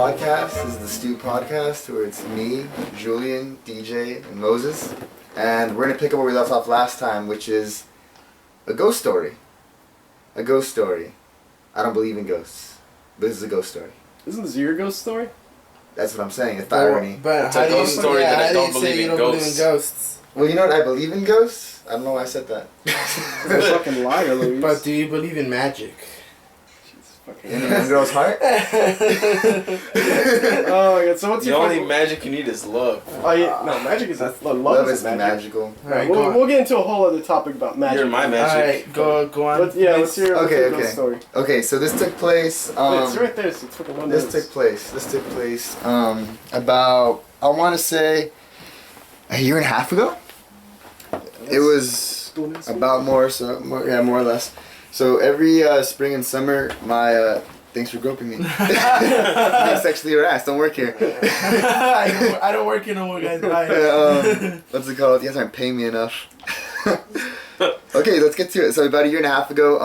podcast. This is the Stew podcast, where it's me, Julian, DJ, and Moses. And we're going to pick up where we left off last time, which is a ghost story. A ghost story. I don't believe in ghosts, but this is a ghost story. Isn't this your ghost story? That's what I'm saying. It's the irony. But it's a ghost story that I don't believe in ghosts. Well, you know what? I believe in ghosts. I don't know why I said that. You're a fucking liar, Louise. But do you believe in magic? In a young girl's heart? Oh my god, so what's the your only magic you need is love. Oh yeah, no, magic is love is magic. Magical. Alright, we'll get into a whole other topic about magic. You're my magic. Alright, go on. Let's hear your story. Okay, so this took place. Wait, it's right there, so it's fucking 1 minute. This took place about, I want to say, a year and a half ago. It was about more or less. So every spring and summer, my thanks for groping me. I'm sexually harassed. Don't work here. I don't work here no more, guys. Bye. What's it called? You guys aren't paying me enough. Okay, let's get to it. So about a year and a half ago,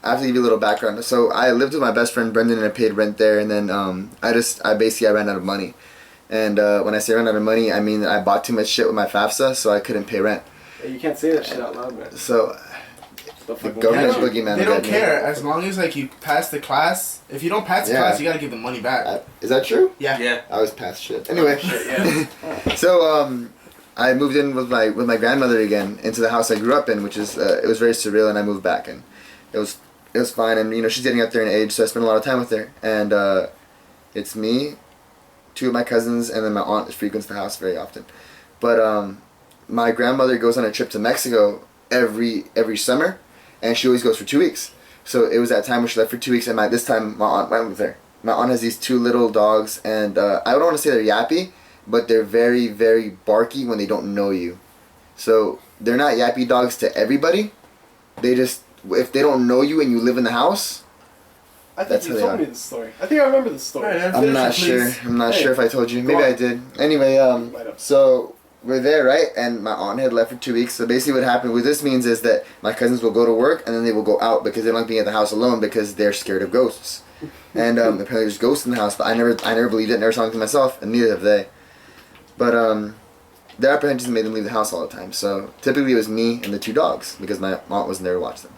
I have to give you a little background. So I lived with my best friend Brendan, and I paid rent there. And then I ran out of money. And when I say ran out of money, I mean that I bought too much shit with my FAFSA, so I couldn't pay rent. Hey, you can't say that shit out loud, man. So the government boogeyman. They don't care as long as like you pass the class. If you don't pass the class, you gotta give the money back. Is that true? Yeah. I was past shit. Anyway, so I moved in with my grandmother again into the house I grew up in, which is it was very surreal, and I moved back, and it was fine, and she's getting up there in age, so I spent a lot of time with her, and it's me, 2 of my cousins, and then my aunt frequents the house very often, but my grandmother goes on a trip to Mexico every summer, and she always goes for 2 weeks. So it was that time where she left for 2 weeks, and this time my aunt went with her. My aunt has these 2 little dogs, and I don't want to say they're yappy, but they're very, very barky when they don't know you. So they're not yappy dogs to everybody. They just, if they don't know you and you live in the house, I think you told me this story. I think I remember this story. Right, I'm not sure. I'm not sure if I told you. Maybe I did. Anyway, so we're there, right? And my aunt had left for 2 weeks. So basically what happened, what this means is that my cousins will go to work and then they will go out because they don't like being at the house alone because they're scared of ghosts. And apparently there's ghosts in the house, but I never believed it, never saw it myself, and neither have they. But their apprehensions made them leave the house all the time. So typically it was me and the 2 dogs because my aunt wasn't there to watch them.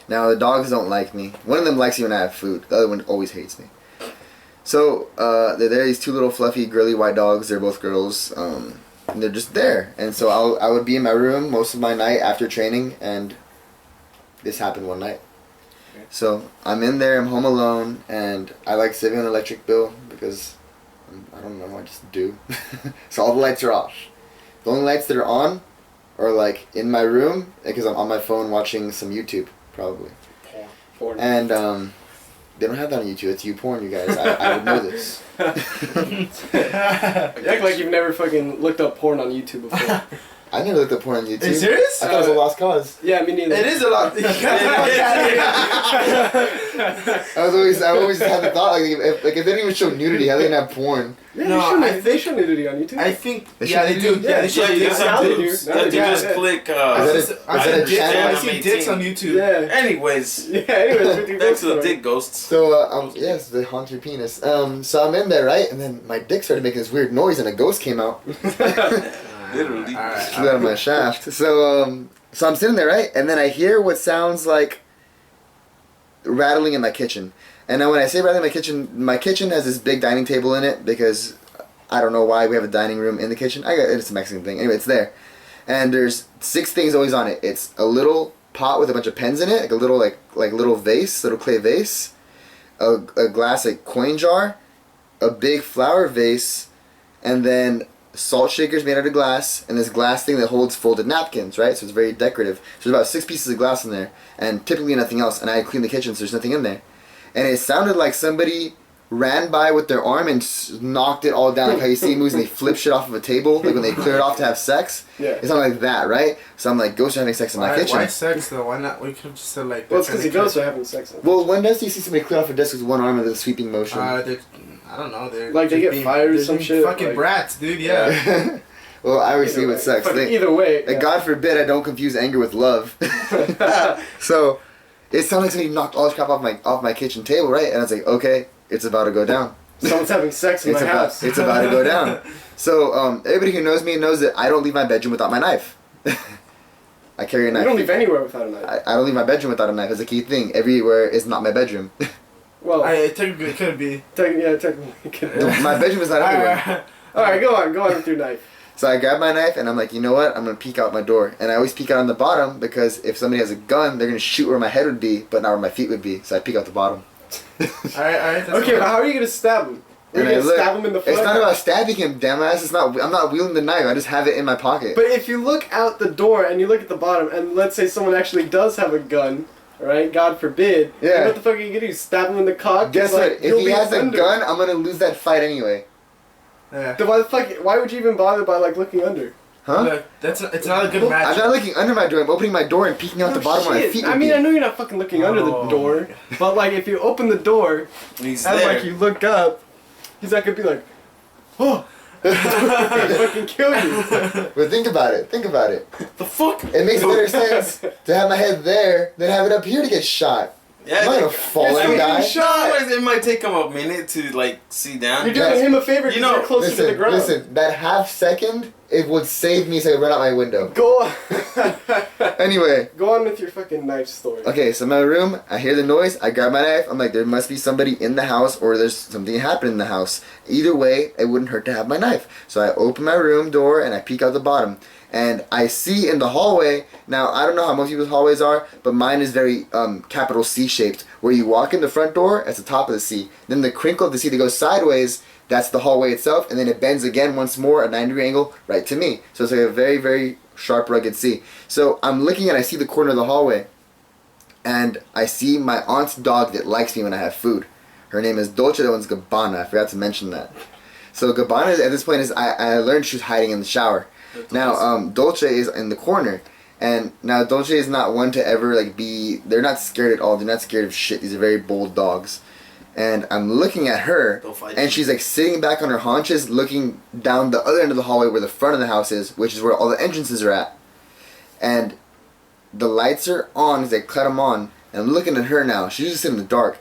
Now the dogs don't like me. One of them likes me when I have food. The other one always hates me. So they're there, these 2 little fluffy girly white dogs. They're both girls. And they're just there, and so I would be in my room most of my night after training, and this happened one night. Okay. So I'm in there, I'm home alone, and I like saving an electric bill because I don't know, I just do. So all the lights are off. The only lights that are on are like in my room because I'm on my phone watching some YouTube probably. Porn. And they don't have that on YouTube. It's YouPorn, you guys. I would know this. You act like you've never fucking looked up porn on YouTube before. I never looked up porn on YouTube. Are you serious? I thought it was a lost cause. Yeah, me neither. It is a lot. I always had the thought if they didn't even show nudity, how they didn't have porn? Yeah, they show nudity on YouTube. I think they do. Yeah, they show dicks on YouTube. You just click. Is that a channel? I see dicks on YouTube. Yeah. Anyways, back to the dick ghosts. So yes, they haunt your penis. So I'm in there, right, and then my dick started making this weird noise, and a ghost came out. Literally. Flew out of my shaft. So I'm sitting there, right, and then I hear what sounds like rattling in my kitchen. And now when I say rattling in my kitchen has this big dining table in it because I don't know why we have a dining room in the kitchen. It's a Mexican thing. Anyway, it's there. And there's 6 things always on it. It's a little pot with a bunch of pens in it, like a little like little vase, little clay vase, a glass coin jar, a big flower vase, and then salt shakers made out of glass, and this glass thing that holds folded napkins, right? So it's very decorative. So there's about 6 pieces of glass in there, and typically nothing else. And I cleaned the kitchen, so there's nothing in there. And it sounded like somebody ran by with their arm and knocked it all down, like how you see movies and they flip shit off of a table, like when they clear it off to have sex. Yeah. It sounded like that, right? So I'm like, ghosts are having sex in my kitchen. Why sex though? Why not? We could have just said like. Well, it's because the ghosts are having sex. Well, when does you see somebody clear off a desk with one arm with a sweeping motion? I don't know. They're like they get fired or some shit. Fucking brats, dude. Yeah. Well, I always see with sex. Either way. Like, God forbid I don't confuse anger with love. So, it sounded like somebody knocked all this crap off my kitchen table, right? And I was like, okay, it's about to go down. Someone's having sex in my house. It's about to go down. So everybody who knows me knows that I don't leave my bedroom without my knife. I carry a knife. You don't leave anywhere without a knife. I don't leave my bedroom without a knife. It's a key thing. Everywhere is not my bedroom. Well, technically it could be. Technically it could be. My bedroom is not everywhere. Alright, go on with your knife. So I grab my knife and I'm like, you know what? I'm gonna peek out my door, and I always peek out on the bottom because if somebody has a gun, they're gonna shoot where my head would be, but not where my feet would be. So I peek out the bottom. Alright. Okay, but how are you gonna stab him? Are you gonna stab him in the foot? It's not about stabbing him, dumbass. It's not. I'm not wielding the knife. I just have it in my pocket. But if you look out the door and you look at the bottom, and let's say someone actually does have a gun, right? God forbid. Yeah. What the fuck are you gonna do? Stab him in the cock? Guess what? If he has a gun, I'm gonna lose that fight anyway. Yeah. Then why would you even bother by like looking under? Huh? Look, it's not a good match. I'm not looking under my door. I'm opening my door and peeking out the bottom where my feet would I mean, be. I know you're not fucking looking under the door, but like if you open the door He's and there. like you look up, he's not gonna be like, oh, fucking kill you. But think about it. Think about it. The fuck? It makes better sense to have my head there than have it up here to get shot. Yeah, I'm not gonna fall It's and gonna be die. shot. It might take him a minute to like see down. You're doing him a favor because you're closer to the ground. Listen, that half second, it would save me so I could run out my window. Go on. Anyway. Go on with your fucking knife story. Okay, so in my room, I hear the noise, I grab my knife, I'm like, there must be somebody in the house or there's something happening in the house. Either way, it wouldn't hurt to have my knife. So I open my room door and I peek out the bottom. And I see in the hallway, now I don't know how most people's hallways are, but mine is very capital C shaped, where you walk in the front door, that's the top of the C. Then the crinkle of the C that goes sideways, that's the hallway itself, and then it bends again once more, a 90-degree angle, right to me. So it's like a very, very sharp, rugged C. So I'm looking and I see the corner of the hallway, and I see my aunt's dog that likes me when I have food. Her name is Dolce, that one's Gabbana, I forgot to mention that. So Gabbana, at this point, I learned she was hiding in the shower. Now, Dolce is in the corner, and now Dolce is not one to ever, like, they're not scared at all, they're not scared of shit, these are very bold dogs. And I'm looking at her, and she's like sitting back on her haunches, looking down the other end of the hallway where the front of the house is, which is where all the entrances are at. And the lights are on, as they cut them on, and I'm looking at her now, she's just in the dark,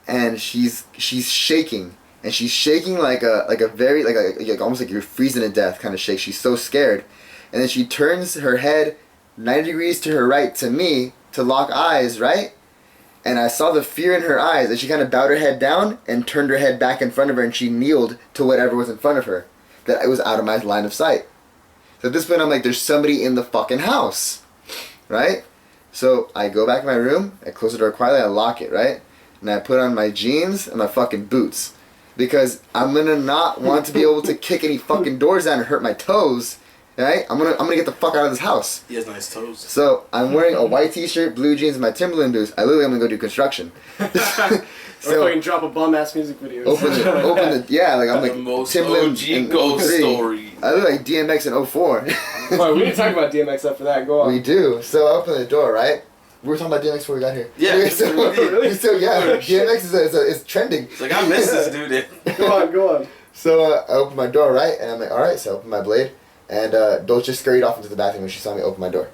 and she's shaking. And she's shaking like a very, like almost like you're freezing to death kind of shake. She's so scared. And then she turns her head 90 degrees to her right to me to lock eyes, right? And I saw the fear in her eyes, and she kind of bowed her head down and turned her head back in front of her, and she kneeled to whatever was in front of her. That it was out of my line of sight. So at this point I'm like, there's somebody in the fucking house, right? So I go back in my room, I close the door quietly, I lock it, right? And I put on my jeans and my fucking boots. Because I'm gonna not want to be able to kick any fucking doors down and hurt my toes, right? I'm gonna get the fuck out of this house. He has nice toes. So I'm wearing a white t-shirt, blue jeans, and my Timberland boots. I literally am gonna go do construction. So, or fucking drop a bum ass music video. Open the yeah, like I'm like the most Timberland OG ghost story. I look like DMX in 04. Alright, we need to talk about DMX after that. Go on. We do. So I open the door, right? We were talking about DMX before we got here. Yeah, so, really? So yeah, DMX is trending. It's like, I miss this dude. Go on. So I open my door, right? And I'm like, alright, so I open my blade. And Dolce scurried off into the bathroom when she saw me open my door.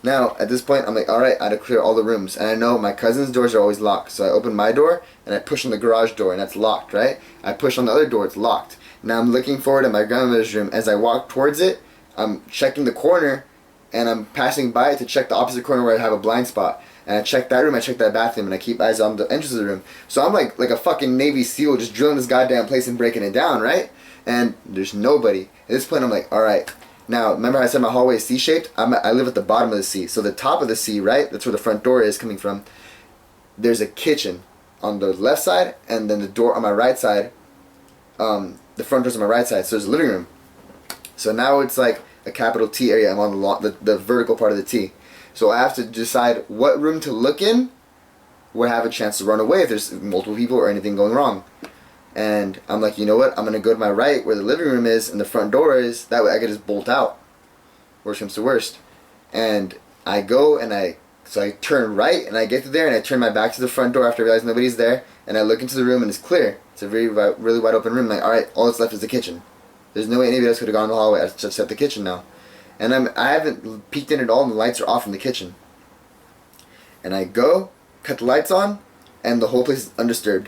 Now, at this point, I'm like, alright, I had to clear all the rooms. And I know my cousin's doors are always locked. So I open my door, and I push on the garage door, and that's locked, right? I push on the other door, it's locked. Now I'm looking forward to my grandmother's room. As I walk towards it, I'm checking the corner, and I'm passing by it to check the opposite corner where I have a blind spot. And I check that room, I check that bathroom, and I keep eyes on the entrance of the room. So I'm like a fucking Navy SEAL just drilling this goddamn place and breaking it down, right? And there's nobody. At this point, I'm like, alright. Now, remember I said my hallway is C-shaped? I live at the bottom of the C. So the top of the C, right? That's where the front door is coming from. There's a kitchen on the left side, and then the door on my right side. The front door's on my right side, so there's a living room. So now it's like a capital T area. I'm on the vertical part of the T. So I have to decide what room to look in where I have a chance to run away if there's multiple people or anything going wrong. And I'm like, you know what? I'm going to go to my right where the living room is and the front door is. That way I can just bolt out. Worst comes to worst. And I go and I turn right and I get to there and I turn my back to the front door after I realize nobody's there. And I look into the room and it's clear. It's a really wide open room. I'm like, alright, all that's left is the kitchen. There's no way anybody else could have gone in the hallway. I just set the kitchen now. And I haven't peeked in at all and the lights are off in the kitchen. And I go, cut the lights on, and the whole place is undisturbed.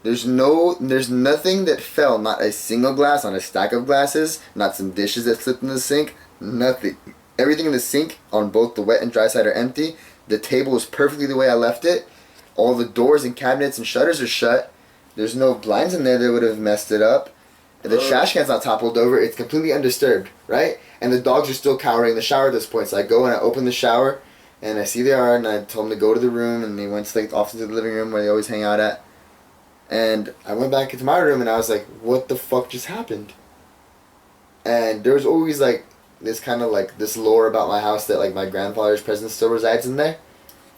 There's nothing that fell, not a single glass on a stack of glasses, not some dishes that slipped in the sink, nothing. Everything in the sink on both the wet and dry side are empty. The table is perfectly the way I left it. All the doors and cabinets and shutters are shut. There's no blinds in there that would have messed it up. The trash can's not toppled over. It's completely undisturbed, right? And the dogs are still cowering in the shower at this point. So I go and I open the shower, and I see they are, and I told them to go to the room, and they went off into the living room where they always hang out at. And I went back into my room, and I was like, what the fuck just happened? And there was always like this kind of like this lore about my house that like my grandfather's presence still resides in there.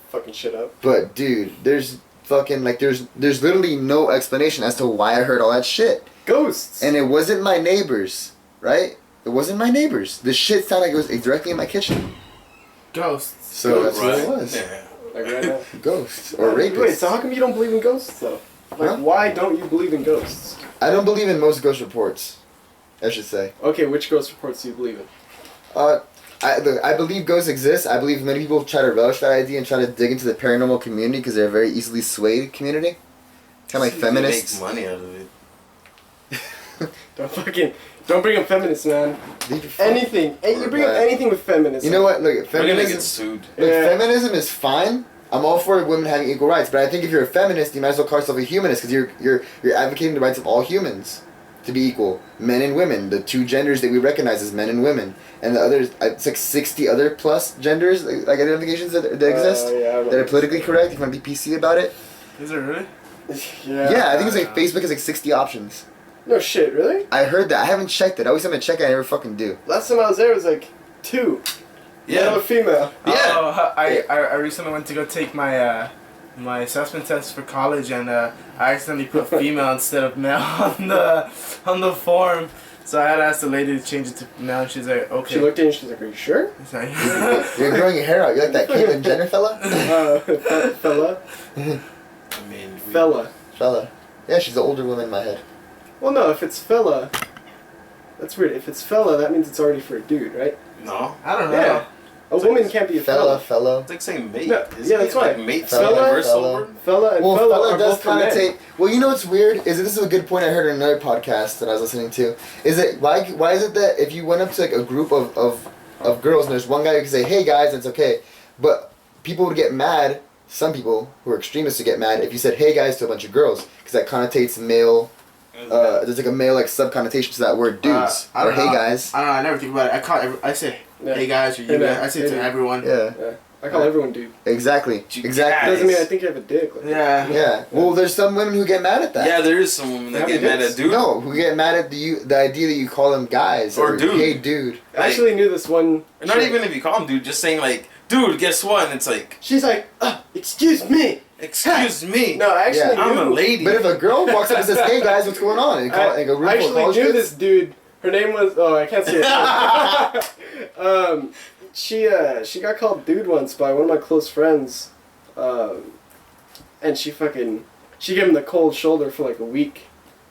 Fucking shit up. But dude, there's fucking like there's literally no explanation as to why I heard all that shit. Ghosts. And it wasn't my neighbors, right? It wasn't my neighbors. The shit sounded like it was directly in my kitchen. Ghosts. So that's what it was. Yeah. Like right now. Ghosts or rapists. Wait, so how come you don't believe in ghosts though? Like, Huh? why don't you believe in ghosts? I don't believe in most ghost reports, I should say. Okay, which ghost reports do you believe in? I believe ghosts exist. I believe many people try to relish that idea and try to dig into the paranormal community because they're a very easily swayed community. Kind of like feminists. Make money out of it. Don't bring up feminists, man. Anything. You bring up anything with feminism. You know what? Look, We're gonna get feminism. sued. Look, Yeah. feminism is fine. I'm all for women having equal rights, but I think if you're a feminist, you might as well call yourself a humanist because you're advocating the rights of all humans to be equal, men and women, the two genders that we recognize as men and women, and the others, it's like 60 other plus genders, like identifications that exist Yeah, that are politically correct. If you want to be PC about it. Is it really? Yeah, I think it's like Facebook has like 60 options. No shit, really? I heard that. I haven't checked it. I always have to check it. I never fucking do. Last time I was there was like 2. Male or female. Yeah. Oh, I recently went to go take my my assessment test for college, and I accidentally put female instead of male on the form. So I had to ask the lady to change it to male, and she's like, okay. She looked at me and she's like, are you sure? It's like, You're growing your hair out. You like that Caitlyn Jenner fella? Fella? I mean, Fella. Fella. Yeah, she's the older woman in my head. Well, no, if it's fella, that's weird. If it's fella, that means it's already for a dude, right? No. I don't know. Yeah. A woman can't be a Fella, fella. fellow. It's like saying mate. No, Isn't yeah, that's it? Like right. mate's Fella, a universal fella. word. Fella and Well, fella fella are does both for men. connotate. Well, you know what's weird is that this is a good point I heard in another podcast that I was listening to. Is that why is it that if you went up to like a group of girls and there's one guy who can say, "Hey guys," it's okay, but people would get mad. Some people who are extremists would get mad if you said, "Hey guys" to a bunch of girls because that connotates male. There's like a male like sub connotation to that word, dudes. I Or don't hey know. guys. I don't know. I never think about it. I say, Yeah. hey guys, or you Hey, man. guys. I say Hey, to man. everyone. Yeah. Yeah. I call everyone dude. Exactly. You Exactly. Doesn't mean I think you have a dick. Like, Yeah. Yeah. Well, there's some women who get mad at that. Yeah, there is some women that How get many mad dicks? at dude. No, who get mad at the idea that you call them guys Or dude. Hey, dude. I actually knew this one. Or not chick. even if you call him dude, just saying like, dude, guess what? And it's like, She's like, excuse me. excuse me. No, I actually Yeah. I'm knew. a lady. But if a girl walks up and says, "Hey guys, what's going on?" and call, like a room I full of actually college knew kids, this dude. Her name was. Oh, I can't say it. She got called dude once by one of my close friends, and she gave him the cold shoulder for like a week.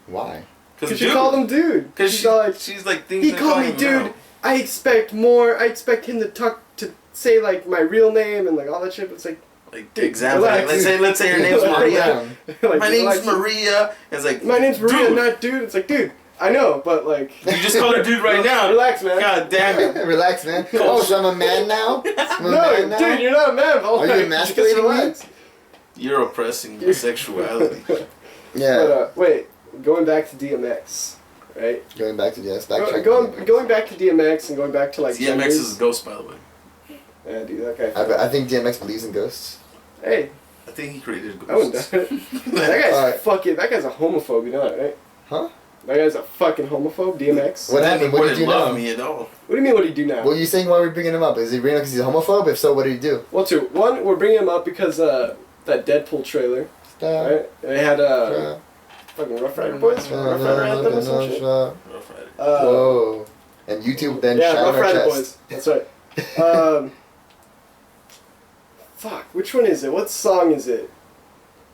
why? Cause she called him dude. Because She's all like, she's like thinking he called me dude. I expect more. I expect him to say like my real name and like all that shit. But it's like, Like Dude, example, relax. let's say her name's Relax. Maria. like My name's like, Maria. It's like My name's Maria, dude. not dude. It's like, dude, I know, but like. You just called her dude right now. Relax, man. God damn it. Relax, man. Oh, so I'm a man now? I'm a No, man now? dude, you're not a man. But Are you like, emasculating just relax. You're oppressing my sexuality. Yeah. But wait, going back to DMX, right? Going back to backtrack. Going back to DMX and going back to like. DMX genders. is a ghost, by the way. Yeah, dude, that guy. I think DMX believes in ghosts. Hey, I think he created I wouldn't ghosts. doubt it. That guy's Alright. fucking. That guy's a homophobe, you know that, right? Huh? That guy's a fucking homophobe. DMX. What happened? What did you love know? me at all. What do you mean? What do you do now? What are you saying? Why are we bringing him up? Is he bringing up because he's a homophobe? If so, what did he do? Well, two. One, we're bringing him up because that Deadpool trailer, right? They had fucking Rough Rider Boys, Rough Rider Anthem or some shit. Rough Rider. Whoa. And YouTube then Yeah, shot Rough on our Rider chest. Boys. That's right. Fuck, which one is it? What song is it?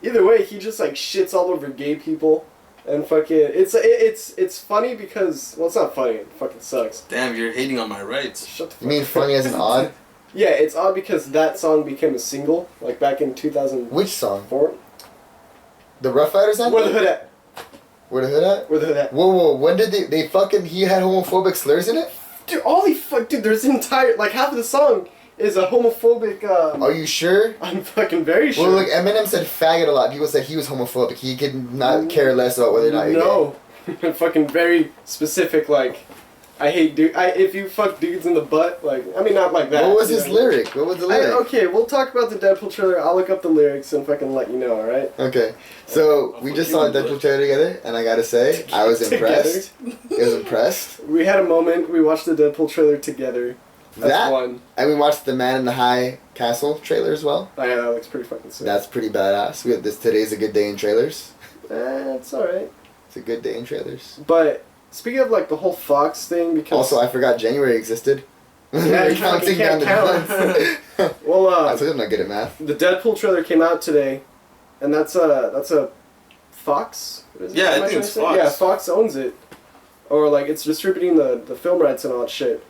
Either way, he just like shits all over gay people, and fucking it's funny because well, it's not funny. It fucking sucks. Damn, you're hating on my rights. Shut the fuck You mean funny as an odd? Yeah, it's odd because that song became a single like back in 2004. Which song? The Rough Riders anthem? Where the hood at? Where the hood at? Where the hood at? Whoa, when did they fucking, he had homophobic slurs in it? Dude, dude, there's an entire, like, half of the song is a homophobic, Are you sure? I'm fucking very sure. Well, look, Eminem said faggot a lot. People said he was homophobic. He could not care less about whether or not you're gay. No. Fucking very specific, like, I hate dude. If you fuck dudes in the butt, like, I mean, not like that. What was his lyric? What was the lyric? Okay, we'll talk about the Deadpool trailer. I'll look up the lyrics and fucking let you know, alright? Okay. So, we just saw a Deadpool trailer together, and I gotta say, I was impressed. I was impressed. We had a moment. We watched the Deadpool trailer together. That's one. And we watched the Man in the High Castle trailer as well. Oh, yeah, that looks pretty fucking sick. That's pretty badass. Today's a good day in trailers. It's alright. It's a good day in trailers. But, speaking of, like, the whole Fox thing, because... Also, I forgot January existed. Yeah, you counting can't down the months. Well, I told you I'm not good at math. the Deadpool trailer came out today, and that's a Fox? What is it? Yeah, I Am think trying it's to say? Fox. Yeah, Fox owns it. Or, like, it's distributing the film rights and all that shit.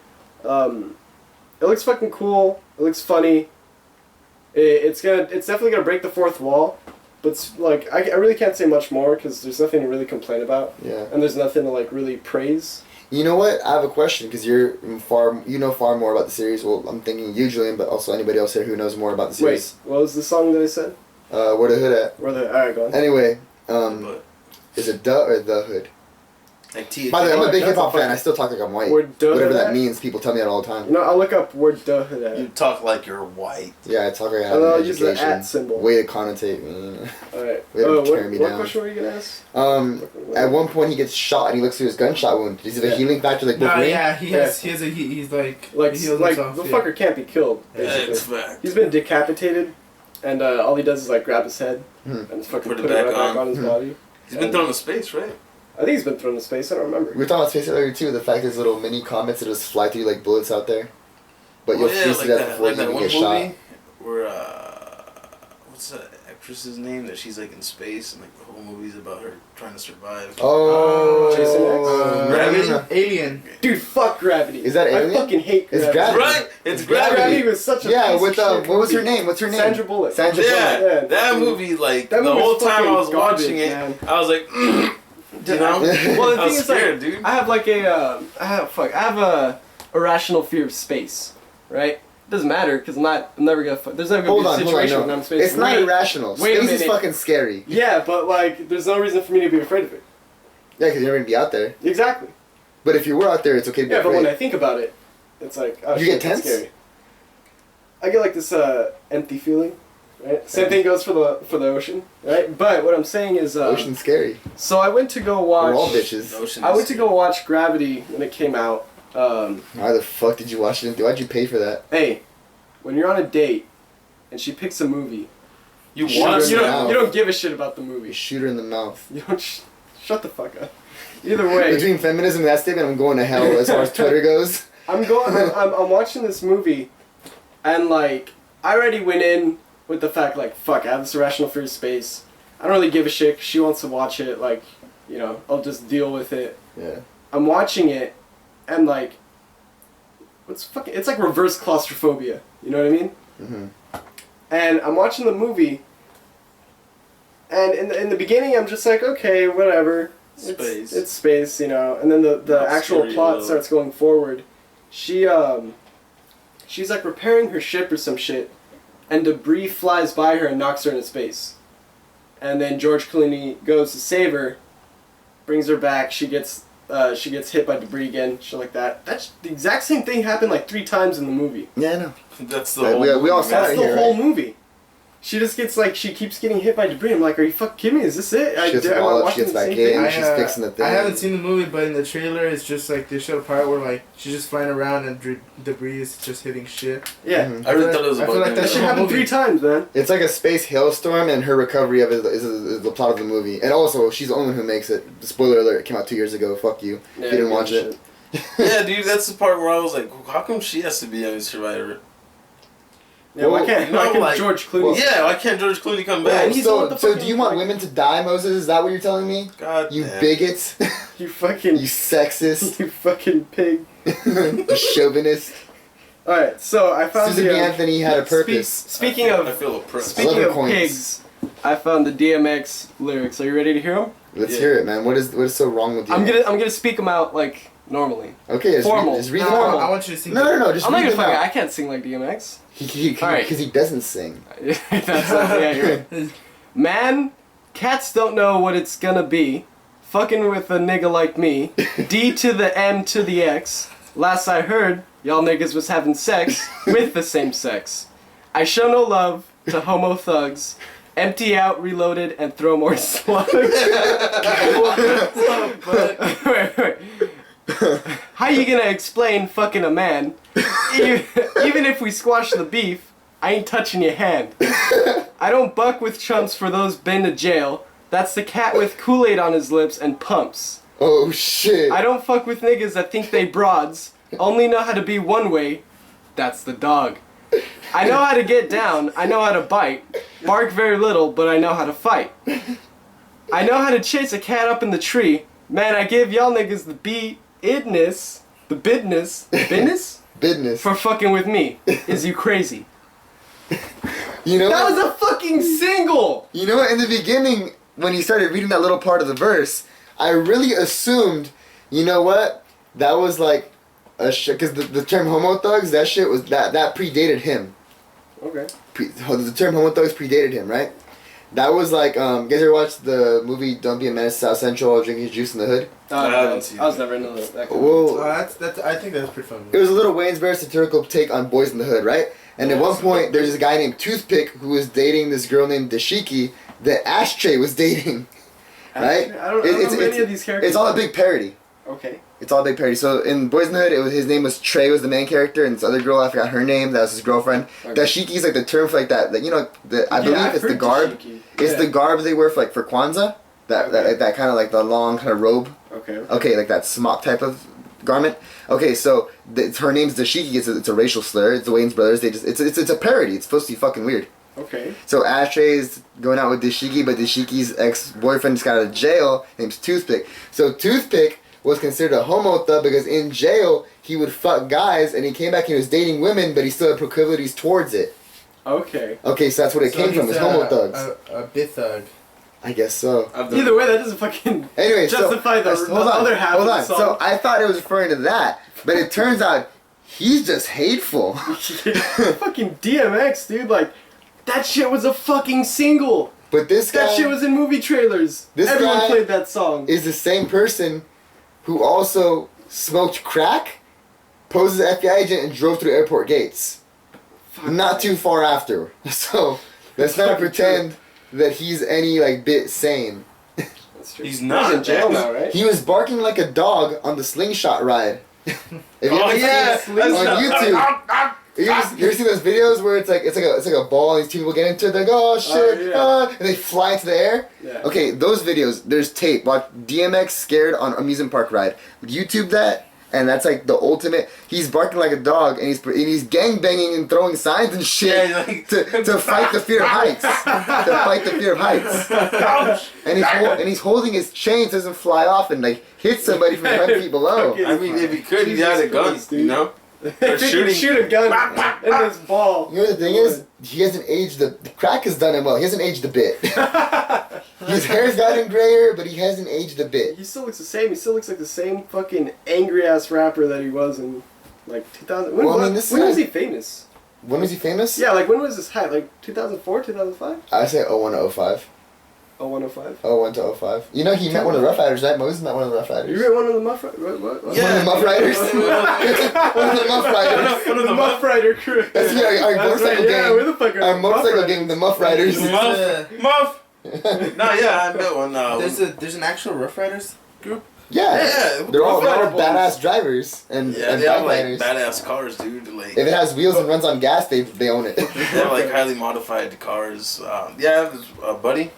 It looks fucking cool. It looks funny. It's definitely gonna break the fourth wall. But, like, I really can't say much more, because there's nothing to really complain about. Yeah. And there's nothing to, like, really praise. You know what? I have a question, because you know far more about the series. Well, I'm thinking you, Julian, but also anybody else here who knows more about the series. Wait, what was the song that I said? Where the hood at? Alright, go on. Anyway, But, is it duh or the hood? like T. By the way, I'm a big That's hip hop a fan. I still talk like I'm white. Where the Whatever hood that at? means, people tell me that all the time. You know, I'll look up where the hood at. You talk like you're white. Yeah, I talk like I have And an I'll use the education. at symbol. Way to connotate me. Alright. Way to tear me What down. question were you gonna ask? At one point he gets shot and he looks through his gunshot wound. Does he have a Yeah. healing factor like Wolverine? yeah, he's like Like, he heals like himself, the yeah. fucker can't be killed, Yeah, basically. it's fact. He's been decapitated, and all he does is, like, grab his head Hmm. and just fucking Put put it it back right back on. on his body. He's been thrown in space, right? I think he's been thrown in space, I don't remember. We were talking about space earlier too, the fact there's little mini comets that just fly through like bullets out there. But you'll freeze to death before you even get shot. Where what's that actress's name that she's like in space and like the whole movie's about her trying to survive. Oh, Jason X? Gravity? Alien. Dude, fuck Gravity. Is that Alien? I fucking hate It's Gravity. Gravity. Right? It's Gravity. Gravity. Gravity was such a yeah, piece with of shit what was her movie. name? What's her name? Sandra Bullock. Sandra Yeah, Bullock. that movie, like, that the movie whole was time I was fucking garbage, watching it, man. I was like, you know? Well, the I thing was is, like, scared, dude. I have like I have a irrational fear of space, right? Doesn't matter because I'm never gonna. There's never gonna Hold be a on, situation no. when I'm in space. It's not Wait, irrational. wait a Space is minute. fucking scary. Yeah, but like, there's no reason for me to be afraid of it. Yeah, because you're never gonna be out there. Exactly. But if you were out there, it's okay to be Yeah, but afraid. when I think about it, it's like, oh You shit, get that's tense? scary. I get like this empty feeling, right? Same thing goes for the ocean, right? But what I'm saying is, Ocean's scary. so I went to go watch. We're all bitches. Ocean I is- went to go watch Gravity when it came out. Why the fuck did you watch it? Why'd you pay for that? Hey, when you're on a date and she picks a movie, You Sugar watch in you the it? mouth. don't give a shit about the movie. You shoot her in the mouth. You don't shut the fuck up. Either way, Between feminism and that statement, I'm going to hell as far as Twitter goes. I'm watching this movie, and like I already went in with the fact like fuck, I have this irrational fear of space. I don't really give a shit. 'Cause she wants to watch it. Like, you know, I'll just deal with it. Yeah. I'm watching it, and like, it's like reverse claustrophobia. You know what I mean? Mm-hmm. And I'm watching the movie, and in the beginning I'm just like, okay, whatever. Space. It's space, you know. And then the Not actual scary, plot though. starts going forward. She's like repairing her ship or some shit, and debris flies by her and knocks her into space. And then George Clooney goes to save her, brings her back. She gets hit by debris again, shit like that. That's the exact same thing happened like 3 times in the movie. Yeah, I know. That's the Like, whole we all movie, saw man. That's it the here, whole right? movie. She just gets like, she keeps getting hit by debris. I'm like, are you fucking kidding me? Is this it? She gets am I walloped, she watching gets the back same in. thing? She's fixing the thing. I haven't seen the movie, but in the trailer, it's just like they showed a part where like she's just flying around and debris is just hitting shit. Yeah. Mhm. I really thought it was I feel about like That that's shit the whole happened movie. 3 times, man. It's like a space hailstorm, and her recovery of it is the plot of the movie. And also, she's the only one who makes it. Spoiler alert, it came out 2 years ago. Fuck you. Yeah, if you didn't yeah, watch it. Yeah, dude, that's the part where I was like, how come she has to be on Survivor? Yeah, why Well, can't, no, why can't like- George Clooney? Yeah, why can't George Clooney come Yeah, back? and he's the one with the So fucking, do you want like- women to die, Moses? Is that what you're telling me? God You damn. bigots. You fucking, You sexist. you fucking pig. You chauvinist. Alright, so I found Susan B. the... Anthony had a purpose. Speaking I of feel oppressed. speaking Leather of coins. pigs, I found the DMX lyrics. Are you ready to hear them? Let's hear it, man. What is so wrong with you? I'm gonna speak them out like normally. Okay, just formal. Just read No, them out. I want you to sing. No. Just I'm not read gonna them out. I can't sing like DMX. Because he doesn't sing. Yeah, you're right. Man, cats don't know what it's gonna be. Fucking with a nigga like me. D to the M to the X. Last I heard, y'all niggas was having sex with the same sex. I show no love to homo thugs. Empty out, reloaded, and throw more slugs. Wait. How you gonna explain fucking a man? Even if we squash the beef, I ain't touching your hand. I don't buck with chumps for those been to jail. That's the cat with Kool-Aid on his lips and pumps. Oh shit. I don't fuck with niggas that think they broads. Only know how to be one way. That's the dog. I know how to get down. I know how to bite. Bark very little, but I know how to fight. I know how to chase a cat up in the tree. Man, I give y'all niggas the bidness for fucking with me. Is you crazy? You know That what? was a fucking single! You know what? In the beginning, when he started reading that little part of the verse, I really assumed, you know what? That was like a shit, because the term homo thugs, that shit was, that predated him. Okay. The term homo thugs predated him, right? That was like, you guys ever watched the movie Don't Be a Menace to South Central or Drinking Juice in the Hood? I was never into that. Well, that's I think that's pretty fun. it was a little Waynesbury satirical take on Boys in the Hood, right? And at one point, there's this guy named Toothpick who was dating this girl named Dashiki that Ashtray was dating, right? I don't know any of these characters. It's all a big parody. Okay. It's all a big parody. So in Boys in the Hood, his name was Trey, was the main character, and this other girl, I forgot her name, that was his girlfriend. Okay. Dashiki's like the term for like that, you know, I believe it's the garb. It's the garb they wear for Kwanzaa. That kind of like the long kind of robe. Okay, like that smock type of garment. Okay, so her name's Dashiki. It's a racial slur. It's the Wayans brothers. It's a parody. It's supposed to be fucking weird. Okay. So Ashtray going out with Dashiki, but Dashiki's ex-boyfriend just got out of jail. Name's Toothpick. So Toothpick was considered a homo thug because in jail he would fuck guys, and he came back and he was dating women, but he still had proclivities towards it. Okay. Okay, so that's what it came from. Is homo thugs. A bit thug. I guess so. Either way, that doesn't fucking Anyway, justify the other half of the song. So I thought it was referring to that, but it turns out he's just hateful. Fucking DMX, dude. Like, that shit was a fucking single. But this guy, That shit was in movie trailers. This Everyone guy played that song. is the same person who also smoked crack, posed as an FBI agent, and drove through airport gates. Not too far after. So let's not pretend that he's any like bit sane. That's true. He's not. He's in jail now, right? He was barking like a dog on the slingshot ride. If you ever seen it on YouTube. You ever see those videos where it's like a ball and these people get into it, they go, oh shit, and they fly into the air? Yeah. Okay, those videos, there's tape. Watch DMX scared on amusement park ride. YouTube that, and that's like the ultimate. He's barking like a dog, and he's gang banging and throwing signs and shit to fight the fear of heights. To fight the fear of heights. And he's holding his chain so it doesn't fly off and like hit somebody from 100 feet below. I mean, if he could, he'd have a gun, you know? If he could shoot a gun in this ball. You know the thing is, he hasn't aged. The crack has done him well. He hasn't aged a bit. His hair's gotten grayer, but he hasn't aged a bit. He still looks the same. He still looks like the same fucking angry ass rapper that he was in like 2000. When was he famous? When was he famous? Yeah, like when was his height? Like 2004, 2005? I say 01 to 05. 0105. 01 to 05. You know he met one of the Rough Riders, right? Moses met one of the Rough Riders. You met one of the Muff Riders? What? One of the Muff Riders? One of the Muff Riders. One of the Muff Rider crew. That's our motorcycle gang. Yeah, where the fuck are our motorcycle gang, the Muff Riders. Muff! No, yeah, I met one. There's an actual Rough Riders group. Yeah, they're all badass drivers and they have like riders. badass cars, dude. Like if it has wheels and runs on gas, they own it. they have like highly modified cars. Yeah, I have this buddy.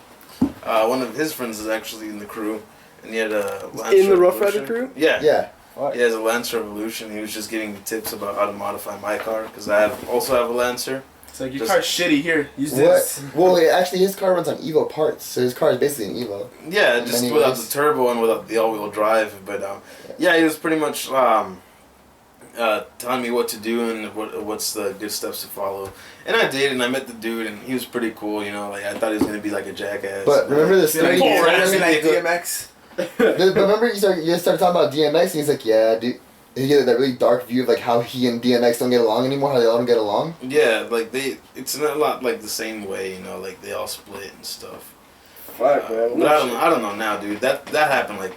One of his friends is actually in the crew, and he had a Lance in the Revolution. Rough Rider crew. Yeah. Yeah. He has a Lance Revolution. He was just getting me tips about how to modify my car because I also have a Lancer. It's like your car's shitty. Here, use this. Well, actually, his car runs on Evo parts, so his car is basically an Evo. Yeah, just without the turbo and without the all-wheel drive. But yeah, he was pretty much telling me what to do and what's the good steps to follow. And I did, and I met the dude, and he was pretty cool. You know, like I thought he was gonna be like a jackass. But remember the story? Like DMX. But remember you started talking about DMX, and he's like, yeah, dude. You get that really dark view of like how he and DMX don't get along anymore, how they all don't get along. Yeah, like it's not a lot like the same way, you know, like they all split and stuff. Fuck, man. But I don't know now, dude. That happened like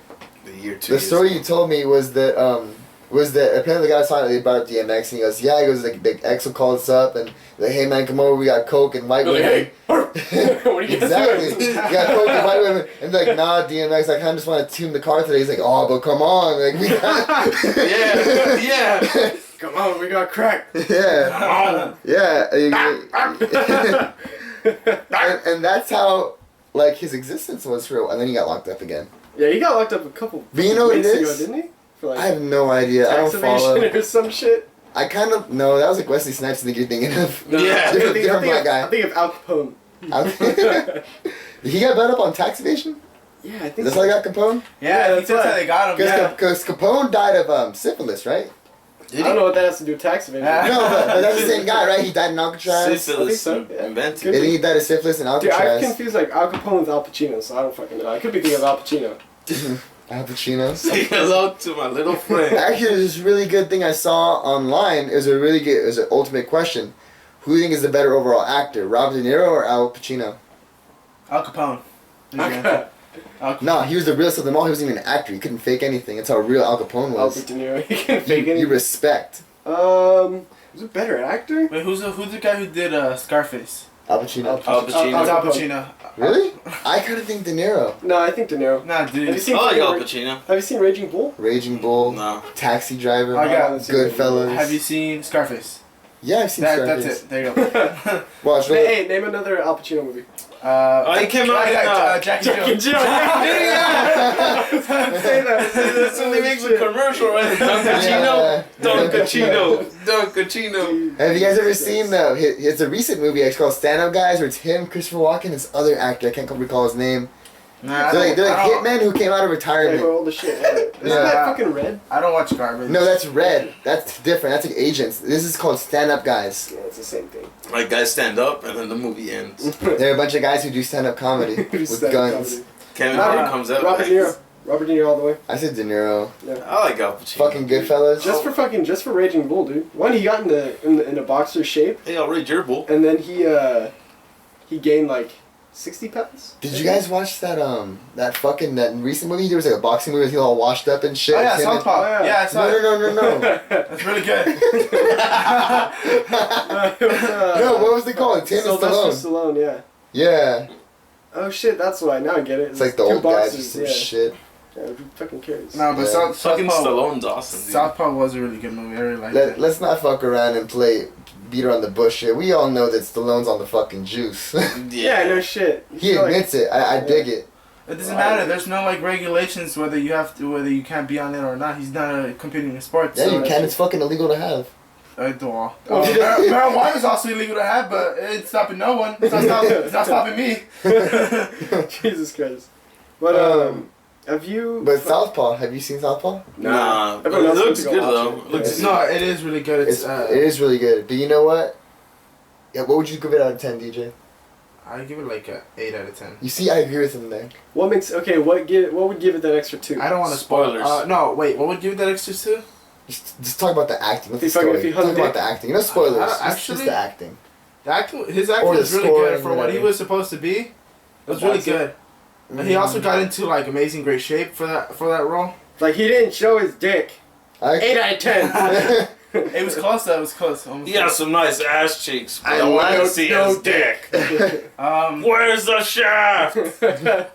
a year, 2 The years story ago. you told me was that apparently the guy was talking, they brought up DMX, and he goes, yeah, he goes, like, Big X will call us up, and like, hey man, come over, we got coke and white women. Hey, what are you Exactly. doing? We got coke and white women, and they're like, nah, DMX, I kind of just want to tune the car today. He's like, oh, but come on, like we got. yeah. Come on, we got crack. Yeah. Yeah. and that's how like his existence was for real, and then he got locked up again. Yeah, he got locked up a couple But you know what it weeks ago, is? didn't he? For like I have no idea. I tax don't follow. evasion or some shit. I kind of no. That was like Wesley Snipes. I think you're thinking of. Yeah. different black guy. I think of Al Capone. He got brought up on tax evasion. Yeah, I think That's so. how he got Capone. Yeah, that's that's how right. they got him. Yeah. Because Capone died of syphilis, right? I don't know what that has to do with tax evasion. No, but that's the same guy, right? He died in Alcatraz. Syphilis I think so, yeah. invented. I think he died of syphilis in Dude, I Alcatraz. confuse like Al Capone with Al Pacino, so I don't fucking know. I could be thinking of Al Pacino. Al Pacino. Say hello to my little friend. Actually, there's this really good thing I saw online. It was an ultimate question. Who do you think is the better overall actor, Robert De Niro or Al Pacino? Al Capone. Al Capone. No, he was the realest of them all. He wasn't even an actor. He couldn't fake anything. That's how real Al Capone Al was. De Niro. He can fake You anything. respect Who's a better actor? Wait, who's the guy who did Scarface? Al Pacino. Al Pacino. It's Al Pacino. Really? I kind of think De Niro. No, I think De Niro. Nah, Have you dude. seen I like Al fucking Pacino. Have you seen Raging Bull? Raging Bull. No. Taxi Driver. I got Goodfellas. Have you seen Scarface? Yeah, I've seen Scarface. That's it. There you go. Watch Hey, name another Al Pacino movie. He came out in Jackie Jones. Jill. Say that. That's when they make the commercial, right? Don Pacino. Don Pacino. Don Pacino. Have you guys ever seen it's a recent movie actually called Stand Up Guys, where it's him, Christopher Walken, this other actor, I can't recall his name. Nah, They're like hitmen who came out of They retirement. were old as shit. Isn't that fucking Red? I don't watch garbage. No, that's Red. That's different. That's like agents. This is called Stand Up Guys. Yeah, it's the same thing. Like guys stand up and then the movie ends. They're a bunch of guys who do stand up comedy with Stand-up guns. comedy. Kevin Hart comes out. Robert De Niro. Robert De Niro all the way. I said De Niro. I like Al Pacino. Fucking Goodfellas. Just for Raging Bull, dude. One, he got in a boxer shape, Hey, I'll read your bull. and then he gained like 60 pounds. Did you guys watch that that recent movie? There was like a boxing movie with him all washed up and shit. Oh yeah, Him and- Southpaw. Oh, yeah. Yeah, I saw it. No. That's really good. No, what was it called? Tim and Sylvester Stallone. Stallone, yeah. Yeah. Oh shit, that's why. Now I get it. It's like the two old guys or boxers, some yeah. shit. Yeah, who fucking cares? No, but Yeah. Fucking Southpaw. Stallone's awesome, dude. Southpaw was a really good movie. I really liked it. Let's not fuck around and play beat around the bush here. We all know that Stallone's on the fucking juice. Yeah, no shit. He admits it. I dig it. It doesn't matter. There's no like regulations whether you can't be on it or not. He's not competing in sports. Yeah, so you can. It's fucking illegal to have. Marijuana is also illegal to have, but it's stopping no one. It's not stopping me. Jesus Christ. But have you? But Southpaw, have you seen Southpaw? Nah, but Everyone it else looks wants to go good watch though. it. It looks No, it is really good. It is really good. But you know what? Yeah, what would you give it out of 10, DJ? I give it like a 8 out of 10. You see, I agree with him there. What makes what would give it that extra 2? I don't want to Spoilers. No, wait. What would give it that extra 2? Just talk about the acting. What's the If you fucking- story? if you Talk hung about dick. the acting. No spoilers. Just actually- the acting. His acting Or the was really scoring, good for what he whatever. was supposed to be. It was really good. And he also got into like amazing great shape for that role. Like he didn't show his dick. 8 out of 10. It was close though. It was close. Almost He has some nice ass cheeks. But I I want like to see no his dick. Um, Where's the shaft?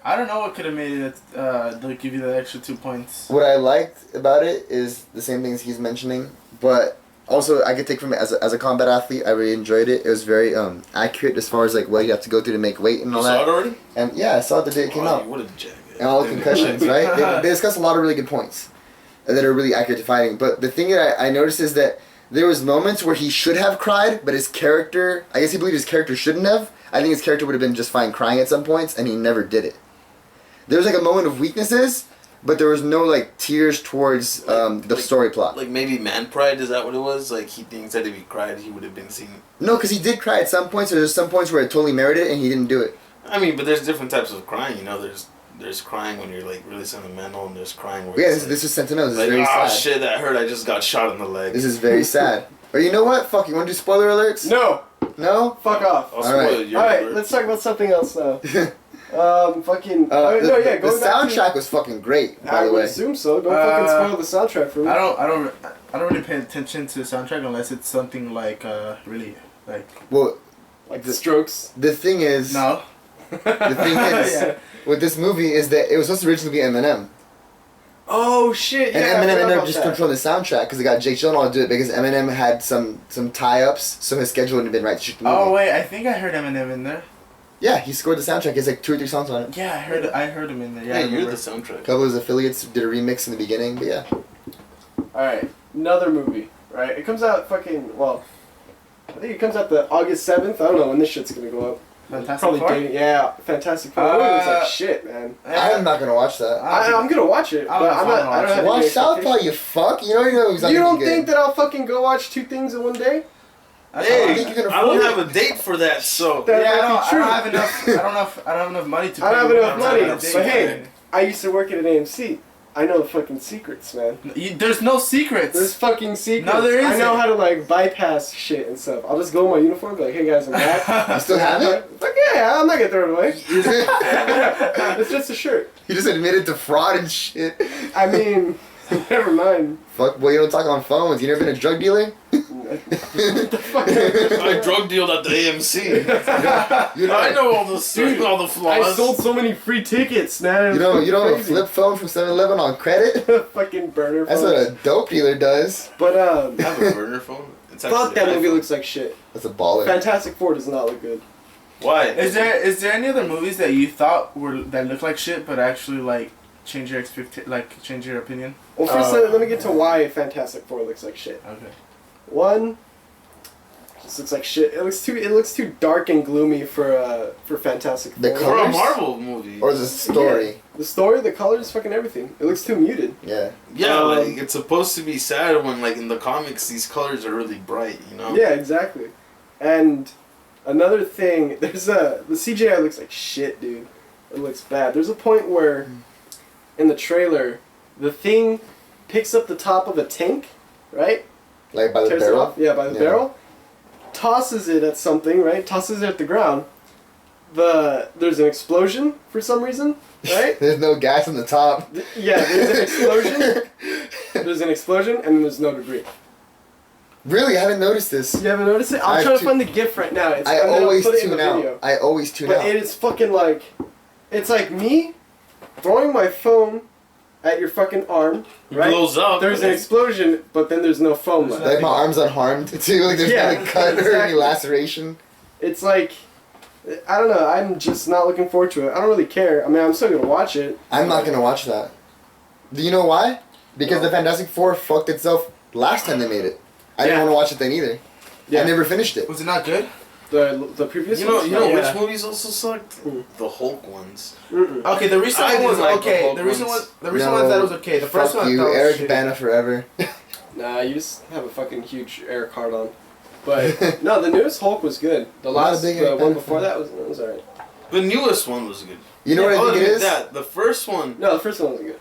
I don't know what could have made it. They'll give you that extra 2 points. What I liked about it is the same things he's mentioning, but also I could take from it as a combat athlete. I really enjoyed it. It was very accurate as far as like what you have to go through to make weight and all You saw it that. already? And yeah, I saw it the day it came out. What a jacket. And all the concussions, right? They discussed a lot of really good points that are really accurate to fighting. But the thing that I noticed is that there was moments where he should have cried, but his character, I guess he believed his character shouldn't have. I think his character would have been just fine crying at some points, and he never did it. There was like a moment of weaknesses, but there was no like tears towards the story plot. Like maybe man pride, is that what it was? Like he thinks that if he cried, he would have been seen. No, because he did cry at some points. There's some points where it totally merited it, and he didn't do it. I mean, but there's different types of crying. You know, there's crying when you're like really sentimental, and there's crying where Yeah, it's this is sentimental. This like, is very oh sad. shit, that hurt. I just got shot in the leg. This is very sad. Or you know what? Fuck, you want to do spoiler alerts? No. No? Fuck off. I'll Alright. spoil your Alright, alert. let's talk about something else now. Fucking. The going back to soundtrack was fucking great, by I the would way. assume so. Don't fucking spoil the soundtrack for me. I don't really pay attention to the soundtrack unless it's something like really like. Well, Like the Strokes. the thing is, No. the thing is, Yeah. with this movie is that it was supposed to originally be Eminem. Oh shit! And Yeah, I Eminem forgot ended up about just that. controlling the soundtrack because they got Jake Gyllenhaal to do it because Eminem had some tie-ups, so his schedule wouldn't have been right to shoot the movie. Oh wait, I think I heard Eminem in there. Yeah, he scored the soundtrack. He has like 2 or 3 songs on it. Yeah, I heard him in there. Yeah, Yeah, I you're remember. the soundtrack. A couple of his affiliates did a remix in the beginning, but yeah. Alright, another movie. Right, it comes out fucking I think it comes out the August 7th. I don't know when this shit's gonna go up. Fantastic Probably Four? dating. Yeah, Fantastic Four. It looks like shit, man. I'm not gonna watch that. I'm gonna watch it, I but don't I'm know if not. I'm I don't gonna have Watch any Southpaw, expectations. you fuck. You know he's not You gonna don't be good. think that I'll fucking go watch 2 things in one day? Hey, I think you can I don't afford have a date for that, so. That Yeah, might be I true. don't have enough. I don't have enough money to. I don't have pay enough for money, a but date. hey, I used to work at an AMC. I know the fucking secrets, man. There's no secrets. There's fucking secrets. No, there I know isn't. how to like bypass shit and stuff. I'll just go in my uniform and be like, hey guys, I'm back. You still have it? Fuck yeah, I'm not gonna throw it away. It's just a shirt. You just admitted to fraud and shit. I mean, never mind. Fuck, boy, you don't talk on phones. You never been a drug dealer? What the fuck? I drug dealed at the AMC. You know, I know all the all the flaws. I sold so many free tickets, man. It was You don't have a crazy. flip phone from 7-Eleven on credit? Fucking burner That's phone. what a dope dealer does. But I have a burner phone. It's fuck actually that an movie iPhone. looks like shit. That's a baller. Fantastic Four does not look good. Why? Is there any other movies that you thought that looked like shit but actually like change your change your opinion? Well, first let me get to why Fantastic Four looks like shit. Okay. One, just looks like shit. It looks too dark and gloomy for Fantastic Four. The For colors? a Marvel movie. Or the story? Yeah. The story, the colors, fucking everything. It looks too muted. Yeah. Yeah, Um, like it's supposed to be sad when like in the comics these colors are really bright, you know? Yeah, exactly. And another thing, the CGI looks like shit, dude. It looks bad. There's a point where in the trailer, the thing picks up the top of a tank, right? Like by the Tears it barrel? off. Yeah, by the barrel. Tosses it at something, right? Tosses it at the ground. There's an explosion for some reason, right? There's no gas on the top. Yeah, there's an explosion. There's an explosion, and there's no debris. Really? I haven't noticed this. You haven't noticed it? I I'm have trying to to- find the GIF right now. I I'm gonna always put it in the tune out. video. I always tune But out. it is fucking like, it's like me throwing my phone at your fucking arm, It right? blows up. There's an explosion, but then there's no foam left. Like my arm's unharmed too. Like there's Yeah, no cut or any exactly. laceration. It's like, I don't know. I'm just not looking forward to it. I don't really care. I mean, I'm still gonna watch it. I'm not gonna watch that. Do you know why? Because the Fantastic Four fucked itself last time they made it. I didn't Yeah. want to watch it then either. Yeah. I never finished it. Was it not good? The previous. You know ones? which Yeah. movies also sucked? Hmm. The Hulk ones. Mm-mm. Okay, the recent I one was didn't like the okay. Hulk The recent ones. one, the recent No, one that was okay. The first Fuck one I you, thought was Eric shitty. Bana forever. Nah, you just have a fucking huge Eric card on. But no, the newest Hulk was good. The I'm not a last big Eric one Bana before fan. that was alright. The newest one was good. You know what I Other think it than is? That, the first one. No, the first one wasn't good.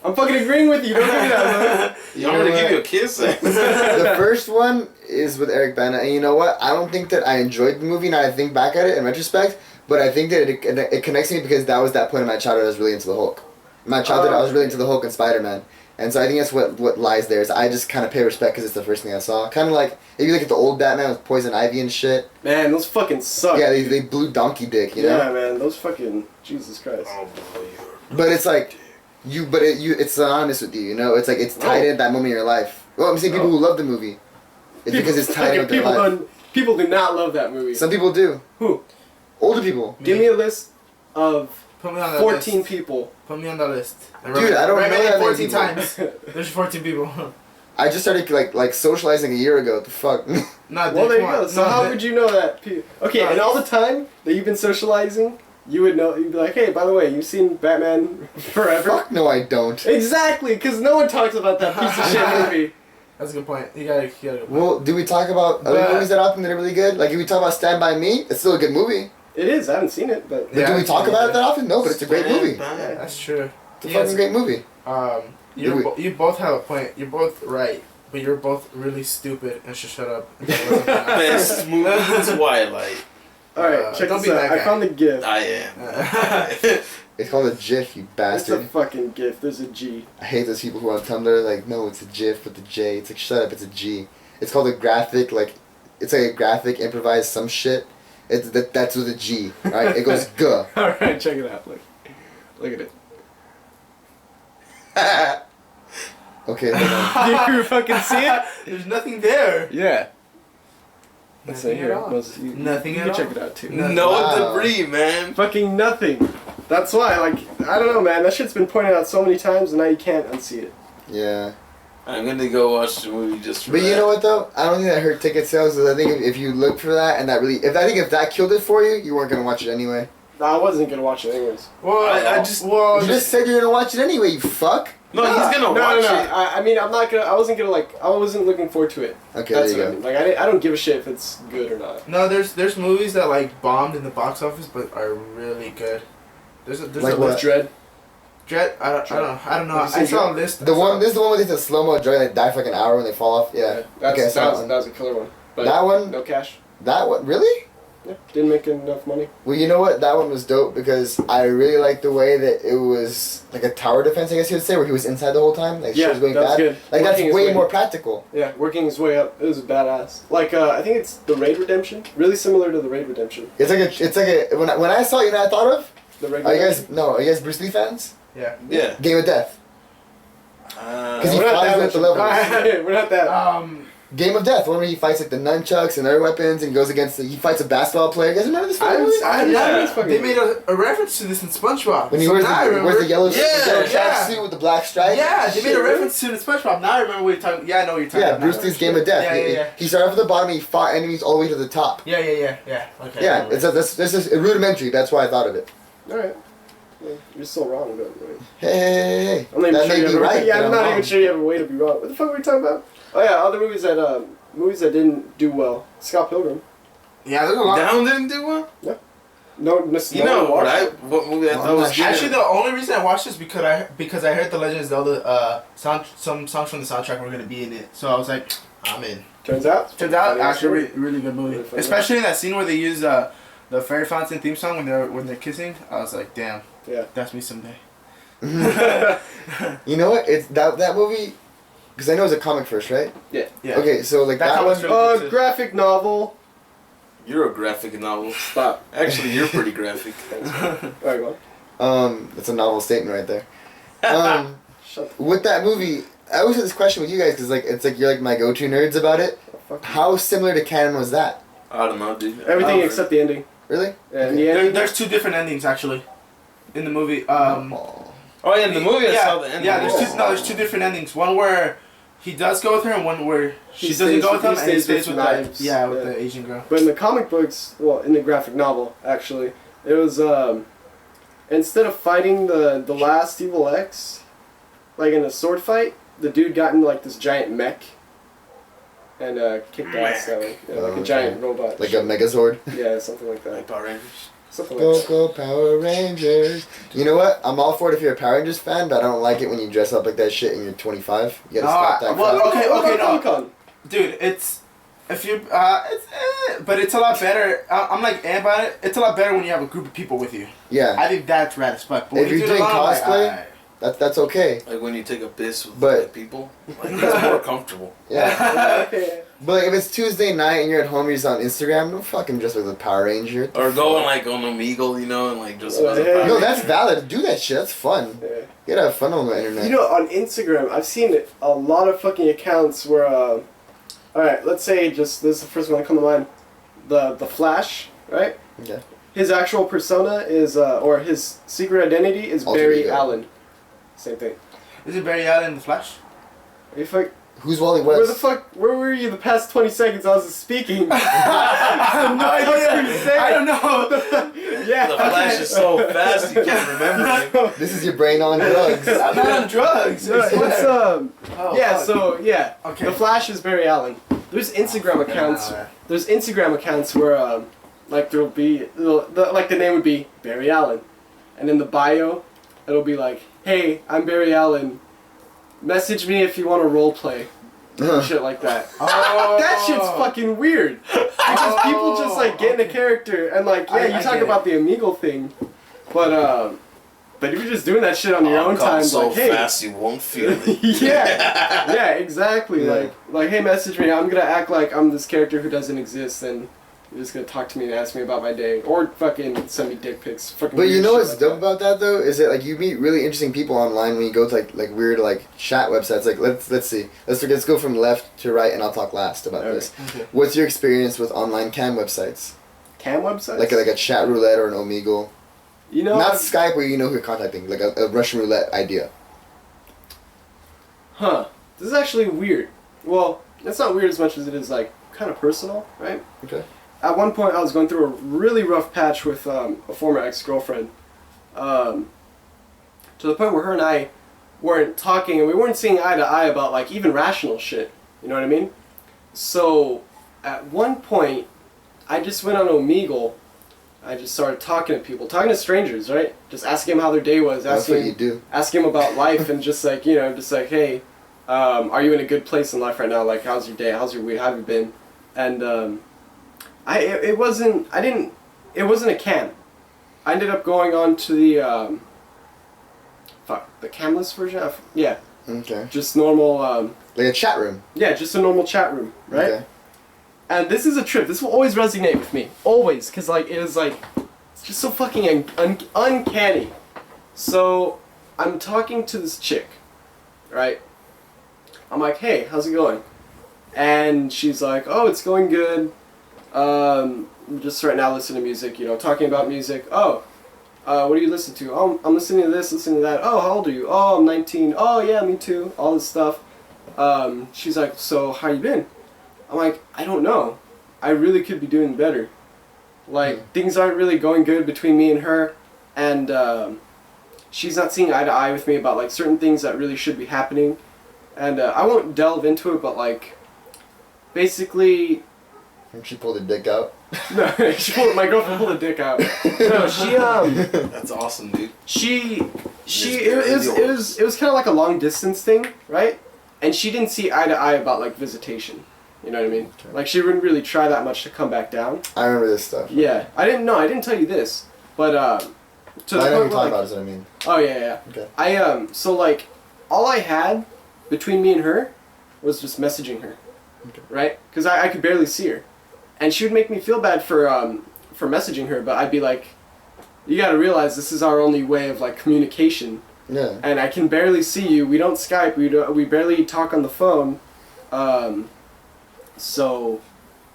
I'm fucking agreeing with you. Don't do that, I'm know gonna what? give you a kiss. The first one is with Eric Bana, and you know what? I don't think that I enjoyed the movie. Now I think back at it in retrospect, but I think that it connects me because that was that point in my childhood I was really into the Hulk. In my childhood, I was really into the Hulk and Spider-Man, and so I think that's what lies there. Is I just kind of pay respect because it's the first thing I saw. Kind of like if you look at the old Batman with Poison Ivy and shit. man. Those fucking suck. Yeah, they blew donkey dick, you know. Yeah, man. Those fucking Jesus Christ. Oh boy. But it's like it's synonymous with you, you know. It's like it's tied in at that moment in your life. Well, I'm saying people who love the movie. It's because it's tied in with their life. People do not love that movie. Some people do. Who? Older people. Give me a list of Put me on that 14 list. people. Put me on the list. Dude, I don't know that many 14 people. times. There's 14 people. I just started like socializing a year ago. What the fuck? Not Well, there you come on. go. So No, how that- would you know that? Okay, No, and all the time that you've been socializing, you would know. You'd be like, hey, by the way, you've seen Batman Forever? Fuck no, I don't. Exactly, because no one talks about that piece of shit movie. That's a good point. You got a good point. Well, do we talk about other movies that often that are really good? Like, if we talk about Stand By Me, it's still a good movie. It is. I haven't seen it, but But do we talk about it that often? No, but it's a great movie. Yeah, that's true. It's a fucking great movie. You both have a point. You're both right, but you're both really stupid and should shut up. Best movie is Twilight. all right, check don't this be out. that I guy. found the GIF. I am. It's called a GIF, you It's a bastard. fucking GIF. There's a G. I hate those people who are on Tumblr like, no, it's a GIF with the J. It's like, shut up, it's a G. It's called a graphic, like, it's like a graphic improvised some shit. That's with a G, right? It goes G. All right, check it out. Look at it. Okay, hold on. Do you fucking see it? There's nothing there. Yeah. Let's Nothing say here. at all. Nothing you at can all. check it out too. No Wow. debris, man. Fucking nothing. That's why, like, I don't know, man. That shit's been pointed out so many times, and now you can't unsee it. Yeah. I'm gonna go watch the movie just for But that. you know what though? I don't think that hurt ticket sales. Because I think if you look for that and that really, if that killed it for you, you weren't gonna watch it anyway. No, I wasn't gonna watch it anyways. Well, I just- You just said you're gonna watch it anyway. You fuck. No, he's gonna No, watch no. it. I mean, I wasn't looking forward to it. Okay, That's there you what I go. mean. Like, I don't give a shit if it's good or not. No, there's movies that like bombed in the box office but are really good. There's Like a what? Dread. Dread. I don't know. Have you I seen saw a Dread? list. The one, this is the one with the slow mo joy that die for like an hour when they fall off. Yeah. That's, Okay, I saw that was a killer one. But That one. no cash. That one. Really? Yeah, didn't make enough money. Well, you know what? That one was dope because I really liked the way that it was like a tower defense, I guess you would say, where he was inside the whole time. Like shit Yeah, was going that was bad. good. Like that's Working his way way- more practical. Yeah, working his way up. It was badass. Like, I think it's the Raid Redemption. Really similar to the Raid Redemption. It's like a when I saw it, you know what I thought of? The Raid Are you Redemption. guys are you guys Bruce Lee fans? Yeah. Yeah. Game of Death. Because he We're not flies that with the much- levels. We're not that. Game of Death, one where he fights like the nunchucks and other weapons and goes against he fights a basketball player. You guys remember this fucking movie? They made a reference to this in SpongeBob. When he So wears now I the remember. yellow Yeah. tracksuit with the black stripe. Yeah, they made a Shit, reference to the SpongeBob. Now I remember what you're talking. Yeah, I know what you're talking Yeah, about. Bruce Lee's Game of Death. Yeah. He started off at the bottom and he fought enemies all the way to the top. Yeah. Okay. Yeah, this is rudimentary. That's why I thought of it. Alright. Well, you're still wrong, but. Hey. I'm not even That sure may you be have a, right. yeah, but I'm not wrong. even sure you have a way to be wrong. What the fuck were we talking about? Oh yeah, other movies that didn't do well. Scott Pilgrim. Yeah, there's a lot. Down didn't do well. No, You know what movie I No, thought I'm was not sure. good? Actually, the only reason I watched this because I heard the Legend of Zelda some songs from the soundtrack were gonna be in it, so I was like, I'm in. Turns out. Turns out, Funny actually, story. really good movie. Really funny. Especially in that scene where they use the Fairy Fountain theme song when they're kissing. I was like, damn, Yeah. that's me someday. You know what? It's that movie, because I know it's a comic first, right? Yeah. Yeah. Okay, so like That that comic's one. really good too. Graphic novel. You're a graphic novel. Stop. Actually, you're pretty graphic. Alright, go on. That's a novel statement right there. Shut With that movie, I always had this question with you guys because it's like you're like my go-to nerds about it. the fuck. How similar to canon was that? I don't know, dude. Everything Oh, except the ending. Really? Yeah, and Okay. the ending. There's two different endings actually, in the movie. Oh yeah, in the movie I saw the ending. Yeah, there's two different endings. One where he does go with her, and one where she He doesn't stays go with- with him, he and he stays stays with with Knives. with Yeah. the Asian girl. But in the comic books, well, in the graphic novel, actually, it was instead of fighting the last evil X, like in a sword fight, the dude got in like this giant mech and kicked ass that way. Yeah, like Oh, a giant okay. robot. Like a Megazord. Yeah, something like that. Like Power Rangers. Something Go like that. go Power Rangers. You know what? I'm all for it if you're a Power Rangers fan, but I don't like it when you dress up like that shit and you're 25. You gotta stop that well, crap. okay, What about no. Comic-Con? Dude, it's if you but it's a lot better. I'm like about it. It's a lot better when you have a group of people with you. Yeah, I think that's rad as fuck. But If when you you're do it doing alone, I'm like, cosplay, alright. that's okay. Like when you take a piss with But- like, people. Like, that's more comfortable. Yeah. Yeah. But like, if it's Tuesday night and you're at home, you're just on Instagram, don't fucking dress like a Power Ranger. Or go and like on Omegle, you know, and like just Oh, as a yeah. Power No, Ranger. that's valid. Do that shit. That's fun. Yeah. You gotta have fun on the internet. You know, on Instagram, I've seen a lot of fucking accounts where, alright, let's say this is the first one that come to mind, the Flash, right? Yeah. His actual persona is, or his secret identity is Alter Barry ego. Allen. Same thing. Is it Barry Allen in the Flash? Are you fuck? Who's Wally West? Where the fuck? Where were you the past 20 seconds I was speaking? I have no idea. What you saying? I don't know. Yeah. The flash is so fast you can't remember it. This is your brain on drugs. I'm not on drugs. No, it's yeah. So yeah, Okay. the Flash is Barry Allen. There's Instagram accounts. There's Instagram accounts where like there'll be like the name would be Barry Allen, and in the bio, it'll be like, "Hey, I'm Barry Allen. Message me if you want to role play." Shit like that. Oh. That shit's fucking weird. Because people just like get in a character and like, yeah, you I talk get about the Omegle thing, but if you're just doing that shit on your own time, So like, hey, fast you won't feel it. yeah, exactly. Yeah. Like, hey, message me. I'm gonna act like I'm this character who doesn't exist, and you're just gonna talk to me and ask me about my day, or fucking send me dick pics. Fucking. But you weird know shit what's like dope that. about that though is that like you meet really interesting people online when you go to like weird like chat websites. Like let's see, let's go from left to right, and I'll talk last about Okay. this. Okay. What's your experience with online cam websites? Cam websites? Like a chat roulette or an Omegle? You know, Not Skype where you know who you're contacting. Like a Russian roulette idea. huh? This is actually weird. Well, it's not weird as much as it is like kind of personal, right? Okay. At one point, I was going through a really rough patch with a former ex-girlfriend, to the point where her and I weren't talking, and we weren't seeing eye to eye about like even rational shit. You know what I mean? So at one point, I just went on Omegle. I just started talking to people, talking to strangers, right? Just asking them how their day was, That's what you asking do. them about life, and just like, you know, just like, hey, are you in a good place in life right now? Like, how's your day? How's your week? How have you been? And it wasn't a cam. I ended up going on to the the camless version of, yeah, Okay. just normal, Like a chat room. yeah, just a normal chat room, right? Okay. And this is a trip. This will always resonate with me. Always. Because, like, it was, like, it's just so fucking uncanny. So, I'm talking to this chick, right? I'm like, hey, how's it going? And she's like, oh, it's going good. Just right now listening to music, you know, talking about music. Oh, what do you listen to? Oh, I'm listening to this, listening to that. Oh, how old are you? Oh, I'm 19. Oh, yeah, me too. All this stuff. She's like, so how you been? I'm like, I don't know. I really could be doing better. Like, things aren't really going good between me and her, and she's not seeing eye to eye with me about like certain things that really should be happening. And I won't delve into it, but like, basically, She pulled her dick out. no, my girlfriend pulled a dick out. No, she That's awesome, dude. it was kind of like a long distance thing, right? And she didn't see eye to eye about like visitation. You know what I mean? Okay. Like she wouldn't really try that much to come back down. I remember this stuff. Yeah, I didn't tell you this, but to the I know point you where, talk like, about is what I mean. oh yeah. Okay. I so like all I had between me and her was just messaging her, Okay. right? Because I could barely see her, and she would make me feel bad for messaging her, but I'd be like, you got to realize this is our only way of like communication, Yeah. and I can barely see you. We don't Skype. We barely talk on the phone, so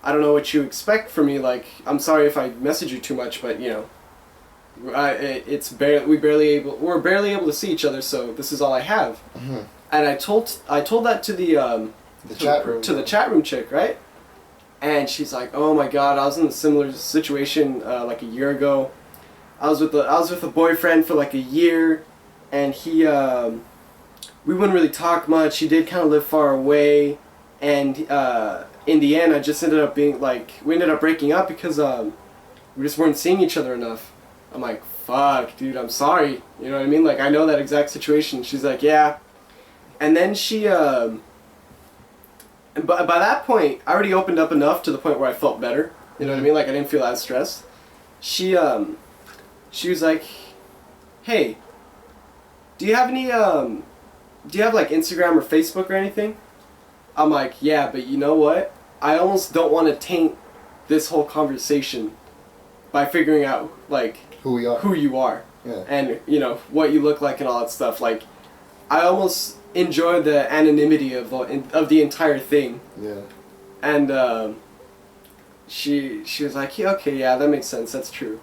I don't know what you expect from me. Like, I'm sorry if I message you too much, but you know. We're barely able to see each other, so this is all I have. Mm-hmm. And I told that to the chat room. to the chat room chick, right? And she's like, "Oh my god, I was in a similar situation like a year ago. I was with a boyfriend for like a year, and he we wouldn't really talk much. He did kind of live far away, and in the end, I just ended up being like we ended up breaking up because we just weren't seeing each other enough." I'm like, fuck, dude, I'm sorry. You know what I mean? Like, I know that exact situation. She's like, yeah. And then she, and by that point, I already opened up enough to the point where I felt better. You know what I mean? Like, I didn't feel as stressed. She was like, hey, do you have any, do you have, like, Instagram or Facebook or anything? I'm like, yeah, but you know what? I almost don't want to taint this whole conversation by figuring out, like, Who we are. who you are, Yeah. and you know what you look like and all that stuff. Like, I almost enjoy the anonymity of the entire thing. Yeah. And she was like, yeah, okay, yeah, that makes sense. That's true.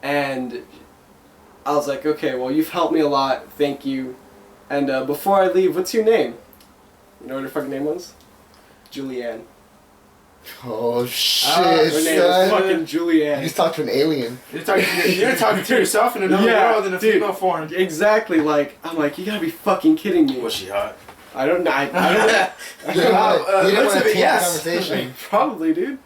And I was like, okay, well, you've helped me a lot. Thank you. And before I leave, what's your name? You know what her fucking name was? Julianne. Oh shit, Her name is son. fucking You Julianne. just talked to an alien. You're talking to yourself in another world in a dude. female form. Exactly. Like I'm like, you gotta be fucking kidding me. Was she hot? I don't know. I don't. You didn't want to looks of it, change the yes. conversation. Probably, dude.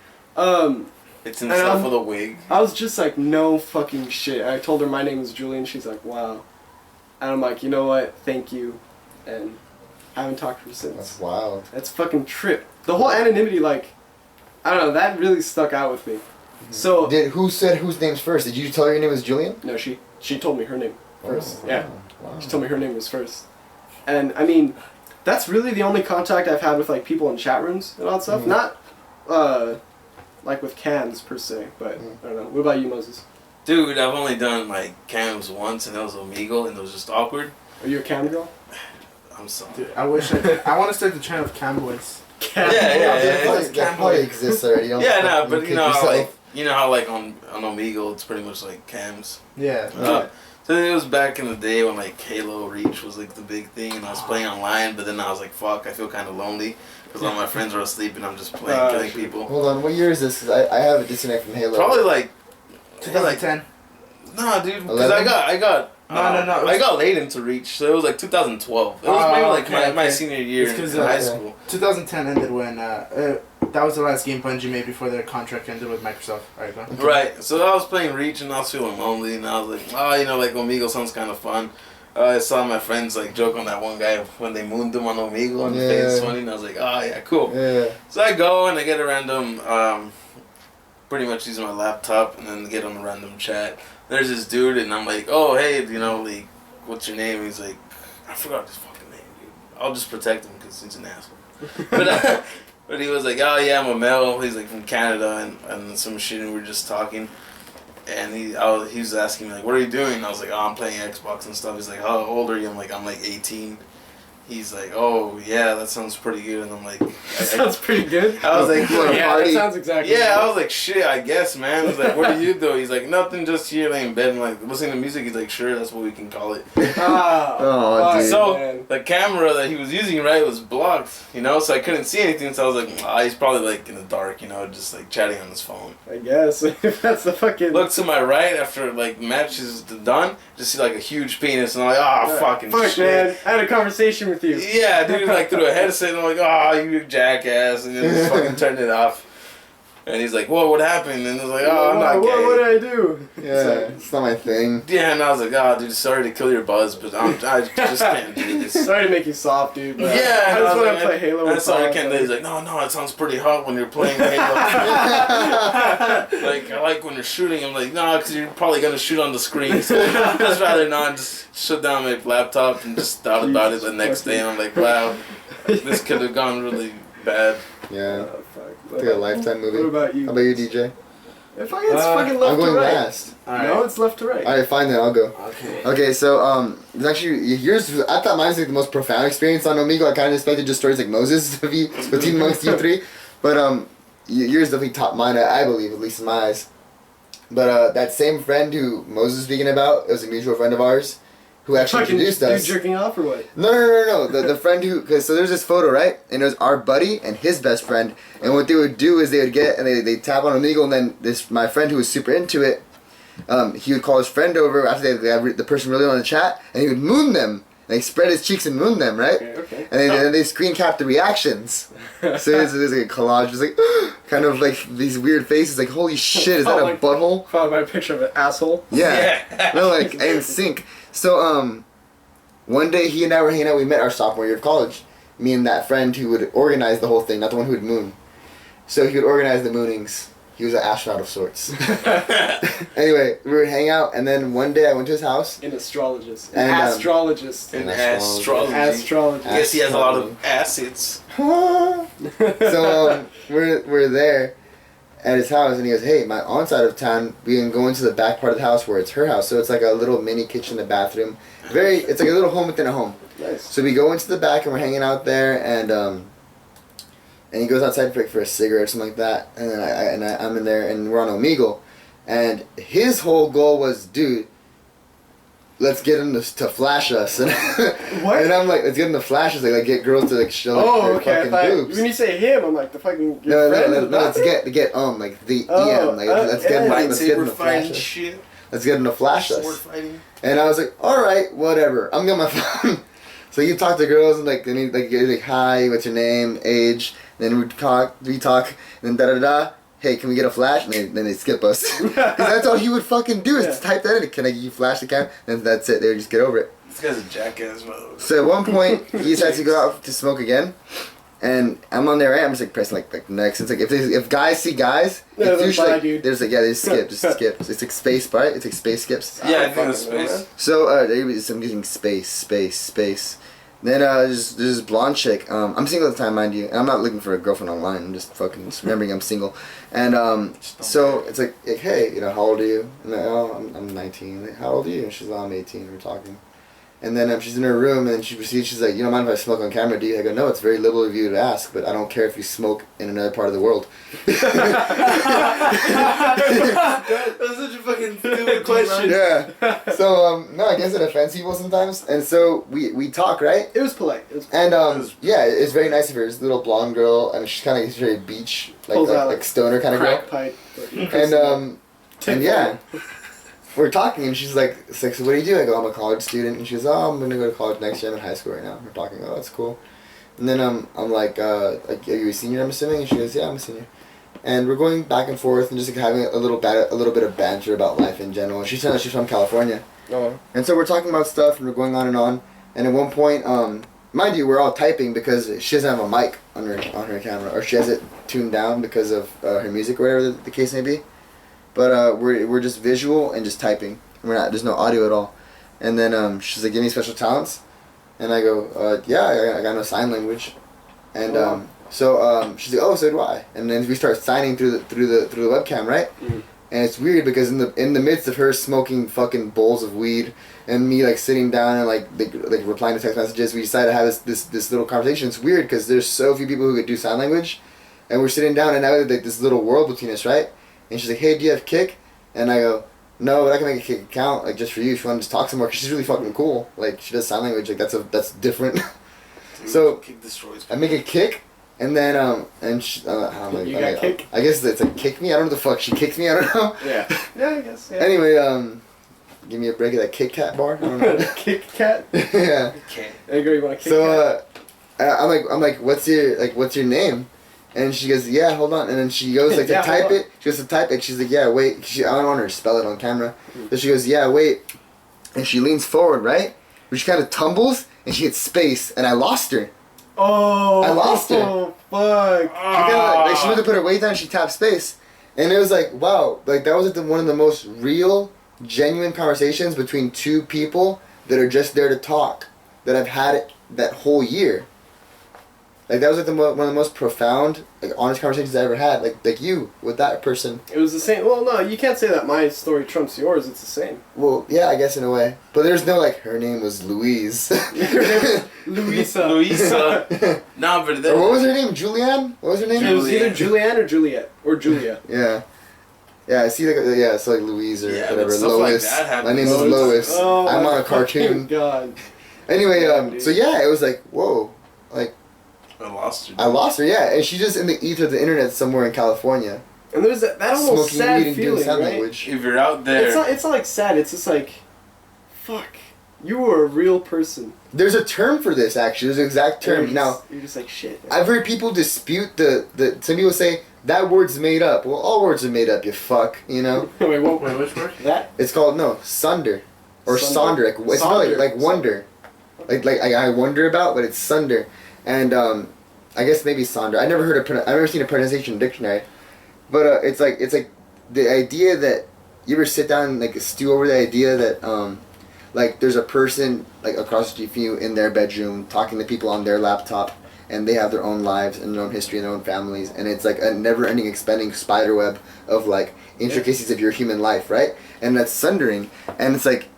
It's in And, itself with a wig. I was just like, no fucking shit. I told her my name is Julian. She's like, wow. And I'm like, you know what? Thank you. And I haven't talked to her since. That's wild. That's fucking trip. The whole anonymity, like, I don't know, that really stuck out with me. So Who said whose name's first? Did you tell her your name was Julian? no, she told me her name first. Oh, Yeah, wow. she told me her name was first. And I mean, that's really the only contact I've had with like people in chat rooms and all that stuff. Mhm. Not like with cams per se, but I don't know. What about you, Moses? Dude, I've only done like cams once, and that was Omegle, and it was just awkward. Are you a cam girl? I'm sorry. Dude, I wish I could. I want to start the trend of cam boys. Cam. That probably exists already. Don't Yeah, no, fucking but kid you know, yourself. like how like on Omegle, it's pretty much like cams. Yeah. So it was back in the day when like Halo Reach was like the big thing, and I was playing online. But then I was like, fuck, I feel kind of lonely because all my friends are asleep, and I'm just playing, killing people. Hold on, what year is this? 'Cause I have a disconnect from Halo. Probably like 2010. Nah, dude, because 11? I got No. I got late into Reach, so it was like 2012. It was maybe like my okay. senior year It's 'cause, in high okay. school. 2010 ended when that was the last game Bungie made before their contract ended with Microsoft. Alright, go. Right, so I was playing Reach and I was feeling lonely, and I was like, oh, you know, like Omegle sounds kind of fun. I saw my friends like joke on that one guy when they mooned him on Omegle, and Yeah. it was funny, and I was like, oh yeah, cool. Yeah. So I go and I get a random, pretty much using my laptop, and then get on a random chat. There's this dude, and I'm like, oh hey, you know, like, what's your name? He's like, I forgot his fucking name, dude. I'll just protect him because he's an asshole. But he was like, oh yeah, I'm a male. He's like from Canada and some shit, and we were just talking. And he was asking me like, what are you doing? And I was like, oh, I'm playing Xbox and stuff. He's like, how old are you? I'm like 18. He's like, oh yeah, that sounds pretty good. And I'm like, Sounds pretty good. I was like, What, a Yeah, party? that sounds exactly. yeah, right. I was like, shit, I guess, man. I was like, what do you do? He's like, nothing, just here laying in bed and like listening to music. He's like, sure, that's what we can call it. Oh, fuck, dude. So man. the camera that he was using, right, was blocked, you know, so I couldn't see anything. So I was like, he's probably like in the dark, you know, just like chatting on his phone. I guess if that's the fucking. Look to my right after like match is done, just see like a huge penis, and I'm like, oh, fucking fuck, shit. man. I had a conversation with you. Yeah, dude, like through a headset, and I'm like, oh, you jackass, and then just fucking turned it off. And he's like, whoa, what happened? And I was like, oh, I'm not What gay. did I do? Yeah, it's not my thing. Yeah, and I was like, oh, dude, sorry to kill your buzz, but I just can't do this. Sorry to make you soft, dude. But Yeah, I and just was want like, to play Halo. And with sorry, I Bob, can't. like- He's like, no, it sounds pretty hot when you're playing Halo. Like, I like when you're shooting. I'm like, no, because you're probably gonna shoot on the screen. So I'd just rather not. Just shut down my laptop and just thought about it the next day. And I'm like, wow, this could have gone really bad. Yeah. Oh, fuck. It's like a Lifetime movie. What about you? How about you, DJ? It's fucking left I'm going to right. last. No, it's left to right. Alright, fine then, I'll go. Okay. Okay, so, it's actually, yours, I thought mine was like the most profound experience on Omegle. I kind of expected just stories like Moses to be between amongst you three. But, yours definitely topped mine, I believe, at least in my eyes. But, that same friend who Moses was speaking about, it was a mutual friend of ours, who actually Fucking introduced dude us. jerking off or what? No. The friend who, so there's this photo, right? And it was our buddy and his best friend. And what they would do is they would get, and they tap on Omegle, and then my friend who was super into it, he would call his friend over after they had the person really on the chat, and he would moon them. And he spread his cheeks and moon them, right? Okay. And then they screen cap the reactions. So it was like a collage. It was like, kind of like these weird faces, like, holy shit, is that a Like- butthole? Followed by a picture of an asshole. Yeah. No, like, in sync. So, one day he and I were hanging out. We met our sophomore year of college. Me and that friend who would organize the whole thing, not the one who would moon. So he would organize the moonings. He was an astronaut of sorts. Anyway, we would hang out, and then one day I went to his house. An astrologist. And, An astrologist. And astrology. Astrologist. I guess he has a lot of assets. So we're there at his house, and he goes, "Hey, my aunt's out of town. We can go into the back part of the house where it's her house. So it's like a little mini kitchen and bathroom. It's like a little home within a home. Nice. So we go into the back and we're hanging out there, and he goes outside for a cigarette or something like that, and then I'm in there, and we're on Omegle, and his whole goal was, dude, let's get them to flash us. And, What? and I'm like, let's get them to flash us. Like get girls to like show Oh, their okay. I fucking thought, boobs. when you say him, I'm like the fucking. No, Your friend is let's not- get like the Oh, EM. Like let's get them, let's get them Lightsaber to flash fighting us. shit. Let's get them to flash Sword us. fighting. And I was like, all right, whatever. I'm getting my phone. So you talk to girls and like they need like you're like hi, what's your name, age. Then we talk, and then da da da. Hey, can we get a flash? And then they skip us. 'Cause that's all he would fucking do is Yeah. type that in. Can I you flash the camera? And that's it. They would just get over it. This guy's a jackass, mother. So at one point he decides to go out to smoke again, and I'm on there. Right? I'm just like pressing like next. It's like if guys see guys, Yeah, it's then usually bye, like, dude. there's like yeah they skip, just skip. It's like space, right? It's like space skips. Yeah, I don't think it's fucking know, space. man. So I'm getting space. Then there's this blonde chick. I'm single at the time, mind you, and I'm not looking for a girlfriend online. I'm just fucking just remembering I'm single. And so it's like, hey, you know, how old are you? And I'm like, oh, I'm 19. Like, how old are you? And she's like, I'm 18. We're talking. And then she's in her room and she proceeds. She's like, you don't mind if I smoke on camera, do you? I go, no, it's very liberal of you to ask, but I don't care if you smoke in another part of the world. That's such a fucking stupid question. Yeah. So no, I guess it offends people sometimes. And so we talk, right? It was polite. It was And yeah, it's very nice of her. It's a little blonde girl, and she's kind of very beach, Pulls out, like stoner kind of girl. crack pipe. And yeah, we're talking, and she's like, so what do you do? I go, I'm a college student, and she goes, oh, I'm gonna go to college next year. I'm in high school right now. We're talking, oh, that's cool. And then I'm like, are you a senior? I'm assuming. And she goes, yeah, I'm a senior. And we're going back and forth, and just like having a little bit of banter about life in general. And she's saying that she's from California. Oh. And so we're talking about stuff, and we're going on and on. And at one point, mind you, we're all typing because she doesn't have a mic on her camera, or she has it tuned down because of her music or whatever the case may be. But we're just visual and just typing. There's no audio at all. And then she's like, "Give me special talents," and I go, "Yeah, I got no sign language." And so she's like, "Oh, so do I." And then we start signing through the webcam, right? Mm-hmm. And it's weird because in the midst of her smoking fucking bowls of weed and me like sitting down and like replying to text messages, we decided to have this little conversation. It's weird because there's so few people who could do sign language, and we're sitting down and now there's like this little world between us, right? And she's like, "Hey, do you have Kick?" And I go, "No, but I can make a Kick account like just for you if you want to just talk some more." Cause she's really fucking cool. Like she does sign language. Like that's different. Dude, So, Kick destroys I make a Kick. And then and she, You got Kick? I guess it's like kick me. I don't know the fuck she kicked me. I don't know. Yeah. Yeah, I guess. Yeah. Anyway, give me a break of that Kit Kat bar. I don't know. Kick cat. Yeah. Okay. Hey, girl, you want a kick So I'm like, what's your name? And she goes, yeah, hold on. And then she goes like to Yeah, type hold on. it. She goes to type it. She's like, yeah, wait. I don't want her to spell it on camera. So she goes, yeah, wait. And she leans forward, right? But she kind of tumbles and she hits space, and I lost her. Oh. I lost her. Oh, fuck. She kinda, like she went to put her weight down, she tapped space, and it was like, wow, like that was like one of the most real, genuine conversations between two people that are just there to talk that I've had it that whole year. Like that was like one of the most profound, like honest conversations I ever had. Like you with that person. It was the same. Well, no, you can't say that my story trumps yours. It's the same. Well, yeah, I guess in a way, but there's no like her name was Louise. Louisa. Louisa. Nah, but Or what was her name? Julianne? What was her name? It was either Julianne or Juliet. Or Julia. Yeah. Yeah, I see like yeah, it's like Louise or Yeah, but whatever. stuff like Lois. that happens. My name is Lois. Lois. Oh, I'm my on a cartoon. fucking God. Anyway, Yeah, so yeah, it was like, whoa. Like I lost her. I lost her, yeah, and she's just in the ether of the internet somewhere in California. And there's that almost Smoking sad weed and doing feeling, sign right? language. If you're out there, It's not like sad. It's just like, fuck. You were a real person. There's a term for this actually. There's an exact term. Now You're just like shit. I've heard people dispute the some people say that word's made up. Well, all words are made up, you fuck, you know? Wait, what? Wait, which word? That? It's called sunder. Or Sunder? sonder. It's spelled Sonder. like wonder. Like I wonder about, but it's sunder. And I guess maybe sonder. I've never seen a pronunciation dictionary. But it's like the idea that you ever sit down and like stew over the idea that like there's a person like across the street from you in their bedroom talking to people on their laptop, and they have their own lives and their own history and their own families, and it's like a never-ending expanding spider web of like intricacies of your human life, right? And that's sundering, and it's like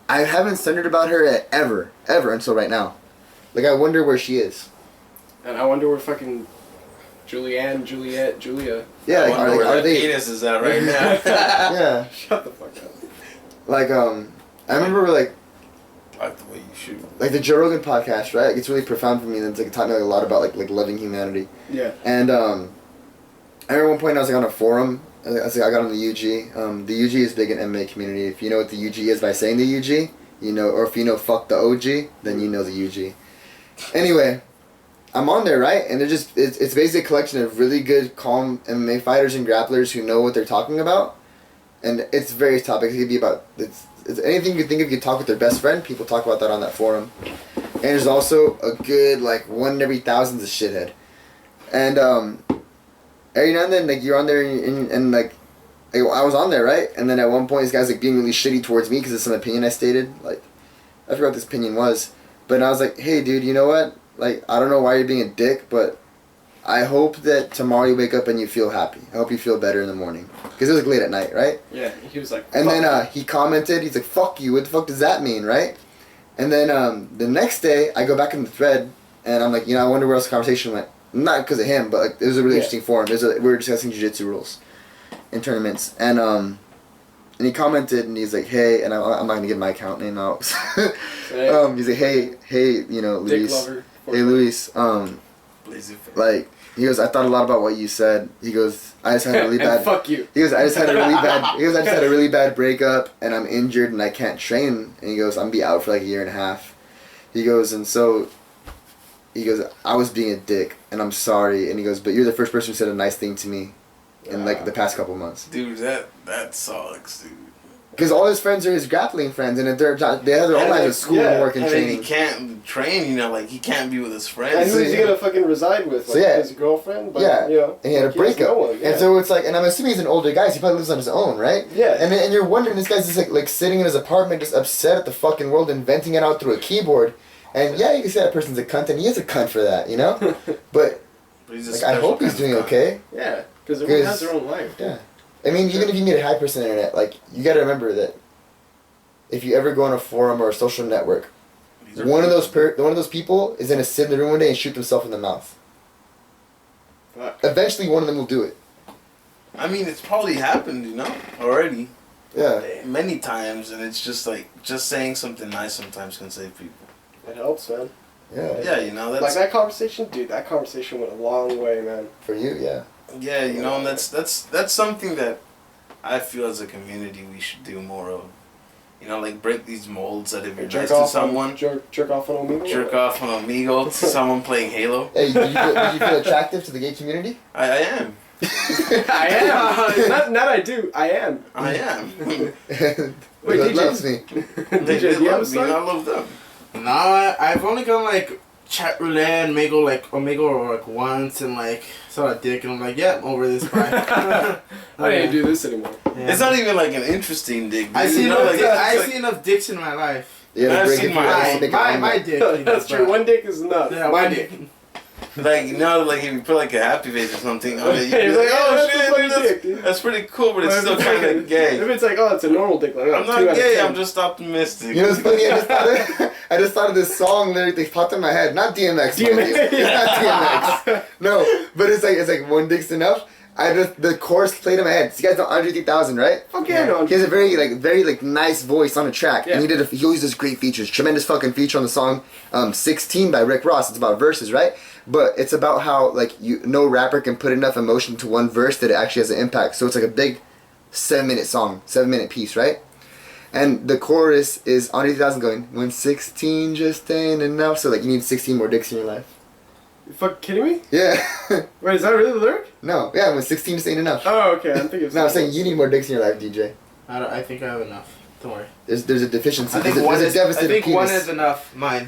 I haven't sundered about her ever until right now. Like I wonder where she is. And I wonder where fucking Julianne, Juliet, Julia. Yeah, I like, wonder where are that they? penis is at right now. Yeah, Shut the fuck up. like I remember like Like the way you shoot. the Joe Rogan podcast, right? Like, it's really profound for me, and it's like taught me like a lot about like loving humanity. Yeah. And I remember one point I was like on a forum. I got on the UG. The UG is big in MMA community. If you know what the UG is by saying the UG, you know, or if you know fuck the OG, then you know the UG. Anyway, I'm on there, right? And it's basically a collection of really good, calm MMA fighters and grapplers who know what they're talking about. And it's various topics. It could be about it's anything you think if you talk with their best friend, people talk about that on that forum. And there's also a good like 1 in every thousands of shithead. And every now and then, like, you're on there and like, I was on there, right? And then at one point, this guy's, like, being really shitty towards me because of some opinion I stated. Like, I forgot what this opinion was. But I was like, hey, dude, you know what? Like, I don't know why you're being a dick, but I hope that tomorrow you wake up and you feel happy. I hope you feel better in the morning. Because it was, like, late at night, right? Yeah, he was like... And then he commented, he's like, fuck you, what the fuck does that mean, right? And then the next day, I go back in the thread, and I'm like, you know, I wonder where else the conversation went. Not because of him, but like, it was a really interesting forum. We were discussing jiu-jitsu rules in tournaments, and he commented, and he's like, "Hey," and I'm not gonna give my account name out. He's like, "Hey, you know, Luis. Hey, Luis. Like, he goes, I thought a lot about what you said. He goes, I just had a really bad. Fuck you. He goes, I just had a really bad. He goes, I just had a really bad breakup, and I'm injured, and I can't train. And he goes, I'm gonna be out for like a year and a half. He goes, and so. He goes, I was being a dick, and I'm sorry. And he goes, but you're the first person who said a nice thing to me in, like, the past couple months. Dude, that sucks, dude. Because all his friends are his grappling friends, and they have their own lives at school and work and training. He can't train, you know, like, he can't be with his friends. And who's he gonna fucking reside with? Like, his girlfriend? But, yeah. You know, and he had a breakup. No one, And so it's like, and I'm assuming he's an older guy, so he probably lives on his own, right? Yeah. And you're wondering, this guy's just, like sitting in his apartment, just upset at the fucking world and venting it out through a keyboard. And yeah, you can say that person's a cunt, and he is a cunt for that, you know? But like, I hope he's doing okay. Yeah, because everyone has their own life. Yeah. I mean, even if you meet a high person on the internet, like, you gotta remember that if you ever go on a forum or a social network, one of those people is gonna sit in the room one day and shoot themselves in the mouth. Fuck. Eventually, one of them will do it. I mean, it's probably happened, you know, already. Yeah. Many times, and it's just like, just saying something nice sometimes can save people. It helps, man. Yeah. Yeah, you know, that's... Like, that conversation? Dude, that conversation went a long way, man. For you, yeah. Yeah, you know, and that's something that I feel as a community we should do more of. You know, like, break these molds that if you're nice to someone... Jerk off on Omegle? Jerk off on Omegle to someone playing Halo. Hey, do you feel attractive to the gay community? I am. I am. Not I do. I am. I am. Wait, DJ loves me. DJ, do you have a story? I love them. Nah, I've only gone like chat roulette and Omegle or like once and like saw a dick and I'm like, yeah, I'm over this. Bye. I didn't do this anymore. Yeah. It's not even like an interesting dick. Dude. I see like, enough dicks in my life. Yeah, I've seen My dick. That's true. One dick is enough. Yeah, my dick. Like, you know, like if you put like a happy face or something on it, you'd be You're like, like, oh that's a funny dick, dude. that's pretty cool, but it's still kind of gay. If it's like, oh, it's a normal dick, like, I'm not gay, I'm just optimistic. You know what's funny? I just thought of this song literally popped in my head. Not DMX. DMX. Not DMX. No, but it's like one dick's enough. The chorus played in my head. So you guys know Andre 3000, right? Fuck yeah, no. He has a very nice voice on a track, Yeah. and he always does great features. Tremendous fucking feature on the song 16 by Rick Ross. It's about verses, right? But it's about how like no rapper can put enough emotion to one verse that it actually has an impact. So it's like a big 7-minute song, 7-minute piece, right? And the chorus is Andre 3000 going, when 16 just ain't enough. So like you need 16 more dicks in your life. You fucking kidding me? Yeah. Wait, is that really the lyric? No, yeah, when 16 just ain't enough. Oh, okay. I'm thinking. No, I'm saying you need more dicks in your life, DJ. I think I have enough. Don't worry. There's a deficiency. I think there's a deficit I think of one penis. is enough. Mine.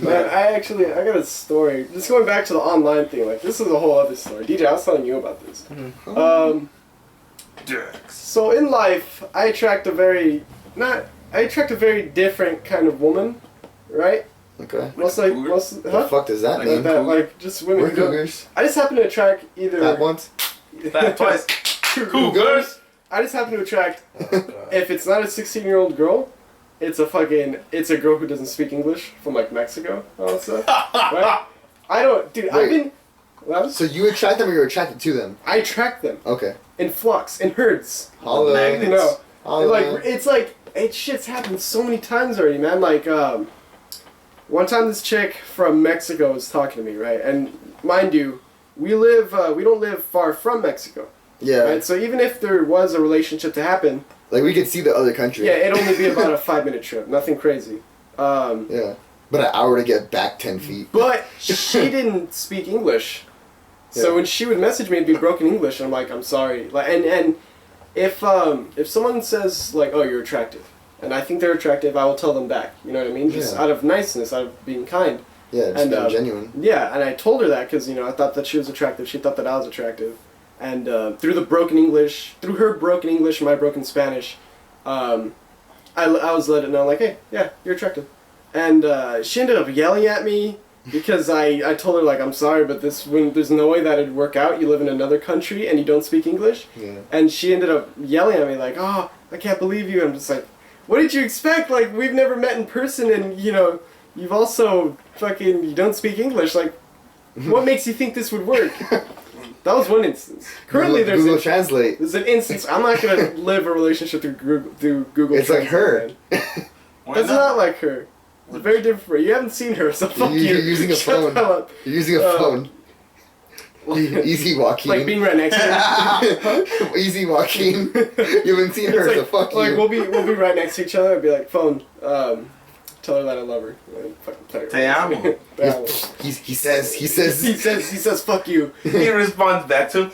Man, I got a story. Just going back to the online thing, like, this is a whole other story. DJ, I was telling you about this. Mm-hmm. So in life, I attract a very different kind of woman, right? Okay. Most. What the fuck does that mean? Like, just women. We're cougars. I just happen to attract either. That once. That twice. Cougars. I just happen to attract. If it's not a 16-year-old girl, it's a girl who doesn't speak English from like Mexico and all that stuff. Right? I don't, dude. Wait. I've been. What? So you attract them or you're attracted to them? I attract them Okay. in flocks, in herds. Holla. Magnets. No. Holla. It's like shit's happened so many times already, man. Like, one time this chick from Mexico was talking to me, right? And mind you, we don't live far from Mexico. Yeah. Right? So even if there was a relationship to happen, Like, we could see the other country. yeah, it'd only be about a 5-minute trip. Nothing crazy. Yeah. But an hour to get back 10 feet. But she didn't speak English. So Yeah. when she would message me, it'd be broken English, and I'm like, I'm sorry. Like, and if someone says like, oh, you're attractive, and I think they're attractive, I will tell them back. You know what I mean? Just Yeah. out of niceness, out of being kind. Yeah, just And, being genuine. Yeah, and I told her that because I thought that she was attractive. She thought that I was attractive, and through her broken English, and my broken Spanish, I was let it know like, hey, yeah, you're attractive, and she ended up yelling at me because I told her like, I'm sorry, but there's no way that it'd work out. You live in another country and you don't speak English, Yeah. and she ended up yelling at me like, oh, I can't believe you. I'm just like, what did you expect? Like, we've never met in person, and you've also you don't speak English. Like, what makes you think this would work? That was one instance. Currently, Google Translate. there's an instance. I'm not gonna live a relationship through Google. It's like Translate, her. man. Why That's not like her. It's very different. For her. You haven't seen her, so fuck you. You're using a Shut phone. the hell up. You're using a phone. Easy, Joaquin. Like being right next to her. Easy, Joaquin. You haven't seen her, It's so fuck like you. we'll be right next to each other. I'd be like, phone. Tell her that I love her. And fucking play her. Te amo. Te amo. He says. He says fuck you. He responds back to him,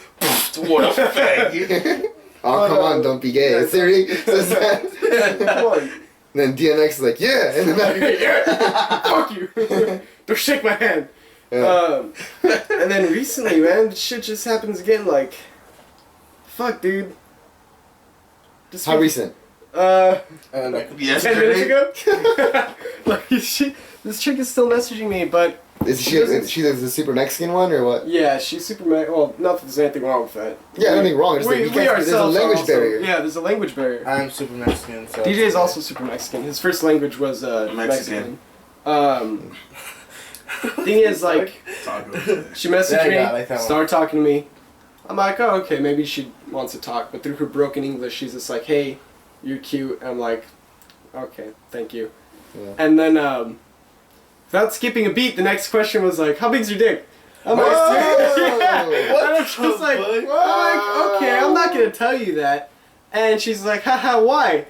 what a faggot. Oh, come on, don't be gay. Yeah. Siri says that. Come on. And then DMX is like, yeah. And then Yeah. Fuck you. Don't shake my hand. yeah. And then recently, man, shit just happens again. Like, fuck, dude. Just How recent? like 10 minutes Yesterday. ago. Like, this chick is still messaging me, but Is she the super Mexican one or what? yeah, she's super. Well, not that there's anything wrong with that. Yeah, nothing wrong. It's like, you can't- there's a ourselves are language also- barrier. Yeah, there's a language barrier. I'm super Mexican, so. DJ is also super Mexican. His first language was Mexican. Thing is, like, she messaged Yeah, me, yeah, I like that one. started talking to me. I'm like, oh, okay, maybe she wants to talk. But through her broken English, she's just like, hey, you're cute. And I'm like, okay, thank you. Yeah. And then, without skipping a beat, the next question was like, how big's your dick? I'm like, Whoa! yeah. What And I'm just like, the fuck? I'm like, okay, I'm not gonna tell you that. And she's like, haha, why?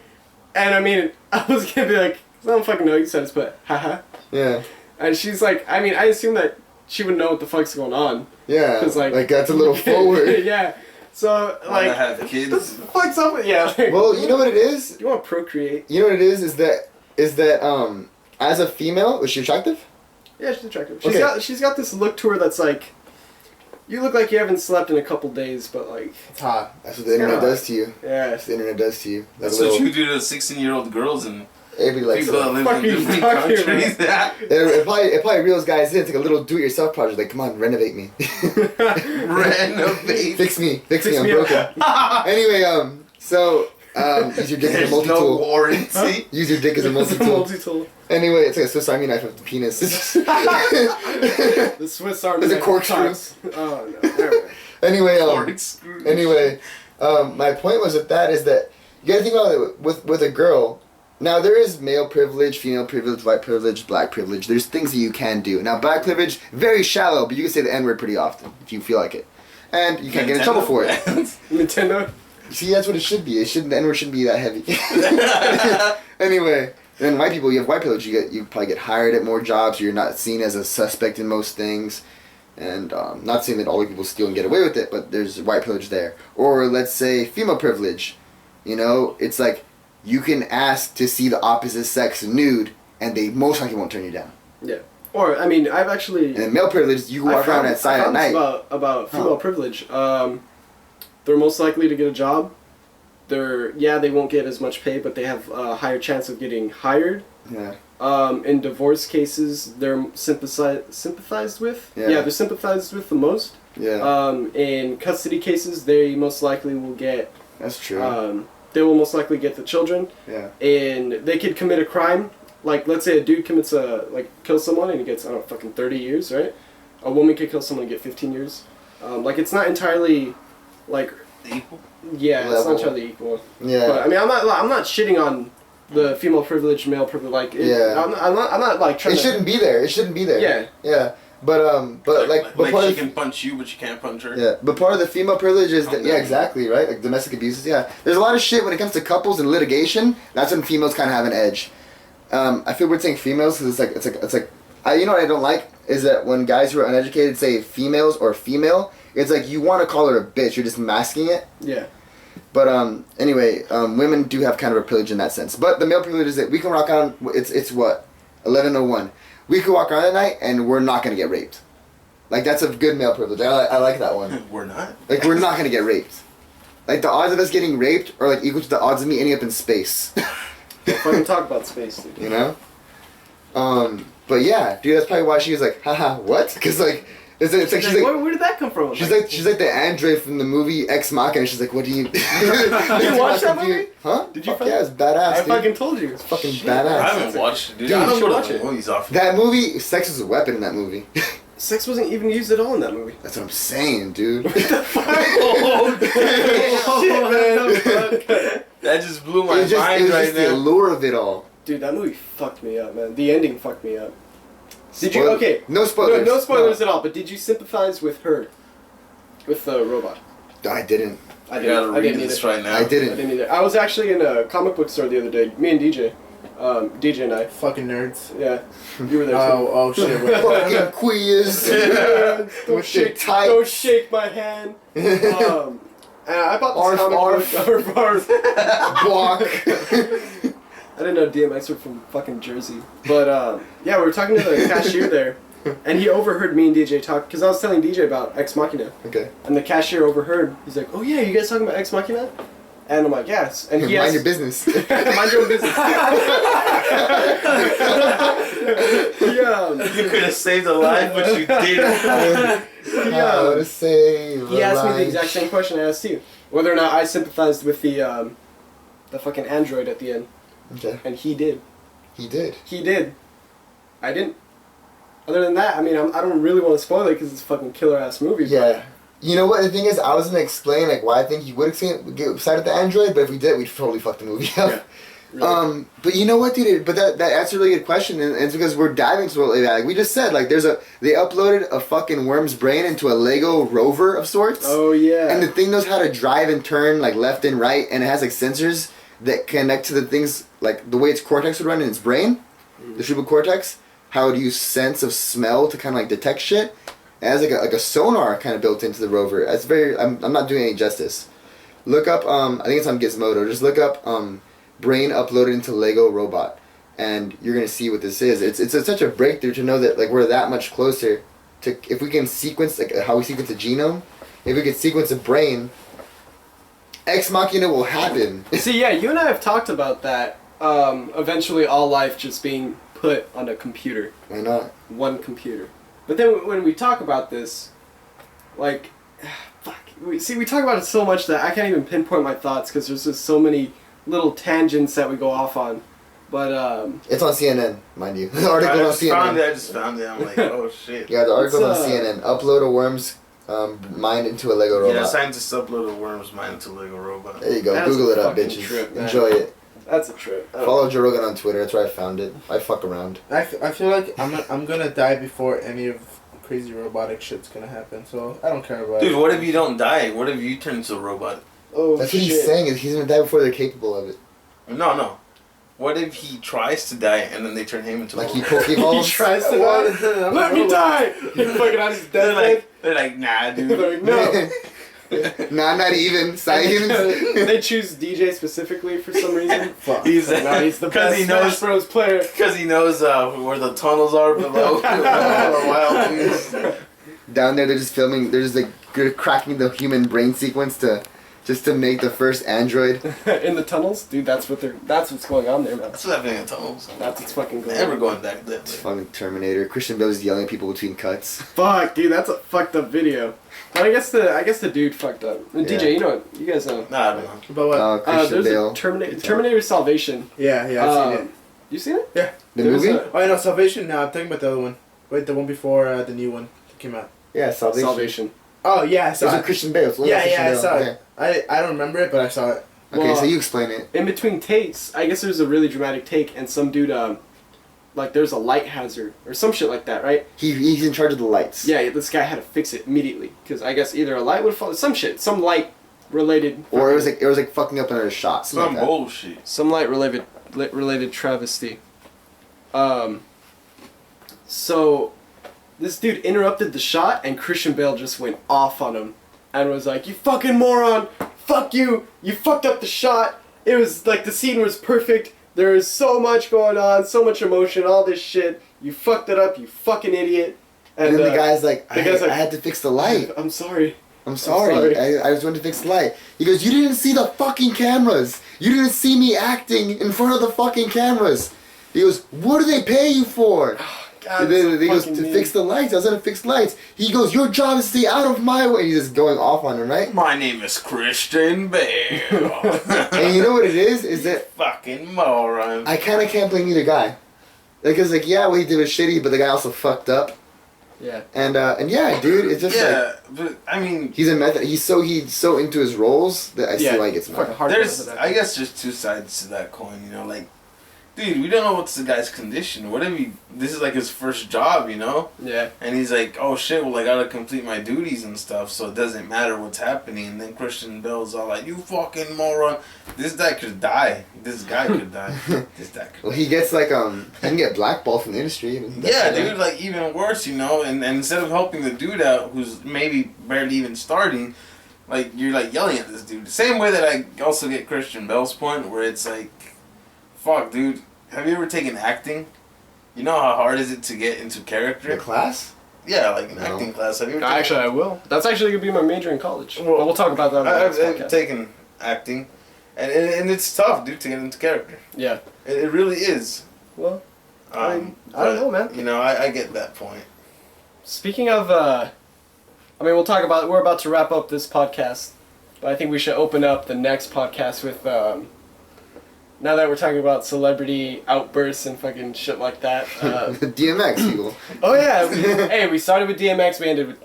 And I mean, I was gonna be like, I don't fucking know, you said it's, but haha. Yeah. And she's like, I mean, I assume that she would know what the fuck's going on. Yeah. 'Cause, like that's a little forward. Yeah. So, Like, I like, have what kids. the fuck's up with, yeah. Like, Well, you know what it is? you want to procreate? You know what it is that as a female, was she attractive? Yeah, she's attractive. Okay. She's got this look to her that's like, you look like you haven't slept in a couple days, but like, It's hot. That's what the internet Yeah. does to you. yeah. That's what the internet does to you. That's what you do to 16-year-old girls and Everybody likes people that it. live Fuck in you different talking countries. It probably reels guys in. It's like a little do-it-yourself project. Like, come on, renovate me. Renovate. Fix me, I'm me broken. up. Anyway, use your dick as a There's no multi-tool. warranty. Use your dick as a It's a multi-tool. multi-tool. Anyway, it's like a Swiss Army knife with the penis. The Swiss Army. There's a knife corkscrew. talks. Oh no. Never mind. Anyway, Corkscrew. my point was with that is that you gotta think about it with a girl. Now there is male privilege, female privilege, white privilege, black privilege. There's things that you can do. Now black privilege, very shallow, but you can say the N-word pretty often if you feel like it, and you can't get in trouble for it. Nintendo. See, that's what it should be. The N-word shouldn't be that heavy. Anyway, then white people, you have white privilege. You probably get hired at more jobs. You're not seen as a suspect in most things. And not saying that all white people steal and get away with it, but there's white privilege there. Or let's say female privilege. You know, it's like you can ask to see the opposite sex nude, and they most likely won't turn you down. Yeah. Or I mean, I've actually. And then male privilege, you can walk around outside at night. About female privilege. They're most likely to get a job. They won't get as much pay, but they have a higher chance of getting hired. Yeah. In divorce cases, they're sympathized with. Yeah. They're sympathized with the most. Yeah. In custody cases, they most likely will get. That's true. They will most likely get the children. Yeah. And they could commit a crime. Like, let's say a dude kills someone and he gets, I don't know, fucking 30 years, right? A woman could kill someone and get 15 years. It's not entirely, like... Equal? Yeah, it's Level. not entirely equal. Yeah. But, I mean, I'm not shitting on the female privilege, male privilege. Like, I'm not like trying. It shouldn't be there. It shouldn't be there. Yeah. But like she can punch you, but you can't punch her. Yeah, but part of the female privilege is that exactly right. Like domestic abuses. Yeah, there's a lot of shit when it comes to couples and litigation. That's when females kind of have an edge. I feel weird saying females because it's like you know what I don't like is that when guys who are uneducated say females or female, it's like you want to call her a bitch. You're just masking it. Yeah. But anyway, women do have kind of a privilege in that sense. But the male privilege is that we can rock on. It's what 11:01. We could walk around at night and we're not gonna get raped. Like that's a good male privilege. I like that one. We're not. Like we're not gonna get raped. Like the odds of us getting raped are like equal to the odds of me ending up in space. Don't fucking talk about space, dude. You know. But yeah, dude, that's probably why she was like, haha, what? Because like. It's like she's like, where did that come from? She's like the android from the movie Ex Machina. She's like, what do you? Did you watch that movie? Huh? Did you? Yeah, it's badass. I dude. fucking told you. It's fucking badass. I haven't watched it, dude. Dude, I you don't should go watch to it. the movies often. That movie, sex is a weapon in that movie. Sex wasn't even used at all in that movie. That's what I'm saying, dude. That just blew my mind it was right just the now. allure of it all. Dude, that movie fucked me up, man. The ending fucked me up. Did you? Spoil- Okay. No spoilers. No spoilers at all. But did you sympathize with her, with the robot? I didn't. I I gotta didn't. I read didn't this either. right now. I I didn't. didn't either. I was actually in a comic book store the other day. Me and DJ, DJ and I. Fucking nerds. Yeah, you were there too. Oh shit. Fucking quiz. Don't With shake, the tights. don't shake my hand. And I bought this Arf, comic book. Block. I didn't know DMX were from fucking Jersey. But yeah, we were talking to the cashier there, and he overheard me and DJ talk because I was telling DJ about Ex Machina, Okay. and the cashier overheard. He's like, "Oh yeah, you guys talking about Ex Machina?" And I'm like, "Yes." And he Mind asked, your business. Mind your own business. Yeah. You could have saved a life, but you didn't. How to save He asked me the life. exact same question I asked you, whether or not I sympathized with the fucking android at the end, Okay. and he did. He did. He did. I didn't. Other than that, I mean, I don't really want to spoil it because it's a fucking killer ass movie. Yeah. You know what the thing is? I was gonna explain like why I think he would get excited at the android, but if we did, we'd totally fuck the movie up. Yeah. Really. But you know what, dude? But that's a really good question, and it's because we're diving to it. Like we just said, like they uploaded a fucking worm's brain into a Lego rover of sorts. Oh yeah. And the thing knows how to drive and turn like left and right, and it has like sensors that connect to the things like the way its cortex would run in its brain, the cerebral cortex. How it would use sense of smell to kind of like detect shit. It has like a sonar kind of built into the rover. That's very. I'm not doing any justice. Look up. I think it's on Gizmodo. Just look up. Brain uploaded into Lego robot, and you're gonna see what this is. It's such a breakthrough to know that like we're that much closer to if we can sequence like how we sequence a genome, if we can sequence a brain. Ex Machina will happen. See, yeah, you and I have talked about that. Eventually, all life just being put on a computer. Why not? One computer. But then when we talk about this, like, fuck. We talk about it so much that I can't even pinpoint my thoughts because there's just so many little tangents that we go off on. But It's on CNN, mind you. The article on CNN. I just found it. I'm like, oh shit. Yeah, the article on It's, CNN. Upload a worm's mind into a Lego robot. Yeah, scientists upload a worm's mind into Lego robot. There you go. That's Google a it up, fucking bitches. trip, man. Enjoy it. that's a trip. I don't Follow Joe Rogan on Twitter. That's where I found it. I fuck around. I feel like I'm gonna die before any of crazy robotic shit's gonna happen. So I don't care about it. Dude, what if you don't die? What if you turn into a robot? Oh, That's what shit. he's saying. Is he's gonna die before they're capable of it. No. What if he tries to die and then they turn him into a Like he robot? He Pokeballs. tries to die. Let me die! He's fucking on his deathbed. They're like, nah, dude. They're like, no. Nah, not even. Science. They choose DJ specifically for some reason. Fuck. He's No, he's the best he Smash knows Bros player. because he knows where the tunnels are below. Wild dudes. Down there, they're just filming. They're just like cracking the human brain sequence to make the first android. In the tunnels, dude. That's what's going on there, man. That's what's happening in tunnels. That's what's fucking going Never on. going back there. Fucking Terminator. Christian Bale is yelling at people between cuts. Fuck, dude. That's a fucked up video. But I guess the dude fucked up. And Yeah. DJ, you know what? You guys know. Nah, I don't know. But what? Christian There's Bale. a Terminator Salvation. Yeah, I've seen it. You seen it? Yeah. The There's movie? a- Oh, no, Salvation. No, I'm talking about the other one. Wait, the one before the new one that came out. Yeah, Salvation. Salvation. Oh yeah, I It's saw with it. Christian Bale. It's Yeah, Christian I Bale. saw Okay. it. I don't remember it, but I saw it. Okay, Well, so you explain it. In between takes, I guess there's a really dramatic take, and some dude, like there's a light hazard or some shit like that, right? He's in charge of the lights. Yeah, this guy had to fix it immediately because I guess either a light would fall, some light related, Or it was like fucking up another shot. Some Like bullshit. some light related travesty. So this dude interrupted the shot, and Christian Bale just went off on him and was like, "You fucking moron! Fuck you! You fucked up the shot." It was like the scene was perfect. There was so much going on, so much emotion, all this shit. You fucked it up, you fucking idiot. And then the guy's like, I guy's like, had to fix the light. I'm sorry. I'm sorry. I just wanted to fix the light. He goes, you didn't see the fucking cameras. You didn't see me acting in front of the fucking cameras. He goes, what do they pay you for? God, He goes, to fix the lights. I was gonna fix lights. He goes, your job is to stay out of my way. He's just going off on him, right? My name is Christian Bale. And you know what it is? Is that fucking moron. I kind of can't blame either guy. Because like, yeah, what he did was shitty, but the guy also fucked up. Yeah. And yeah, dude, it's just but I mean, he's a method. He's so into his roles that I see why he gets fucking mad. hard. there's I guess there's two sides to that coin. You know, like, dude, we don't know what's the guy's condition. What if this is like his first job, you know? Yeah. And he's like, oh shit, well I gotta complete my duties and stuff, so it doesn't matter what's happening. And then Christian Bale's all like, you fucking moron. This guy could die. This guy could die. This guy could Well, he gets like he can get blackballed from the industry. Yeah, dude, like even worse, you know, and instead of helping the dude out who's maybe barely even starting, like you're like yelling at this dude. The same way that I also get Christian Bale's point where it's like, fuck, dude, have you ever taken acting? You know how hard is it to get into character? The class? Yeah, like an No. acting class. Have you ever taken Actually, I will. That's actually gonna be my major in college. Well, But we'll talk about that on the next I've podcast. taken acting, and it's tough, dude, to get into character. Yeah. It really is. Well, I don't but, know, man. You know, I get that point. speaking of, I mean, we'll talk about. We're about to wrap up this podcast, but I think we should open up the next podcast with. Now that we're talking about celebrity outbursts and fucking shit like that. DMX people. Oh yeah, we started with DMX. We ended with.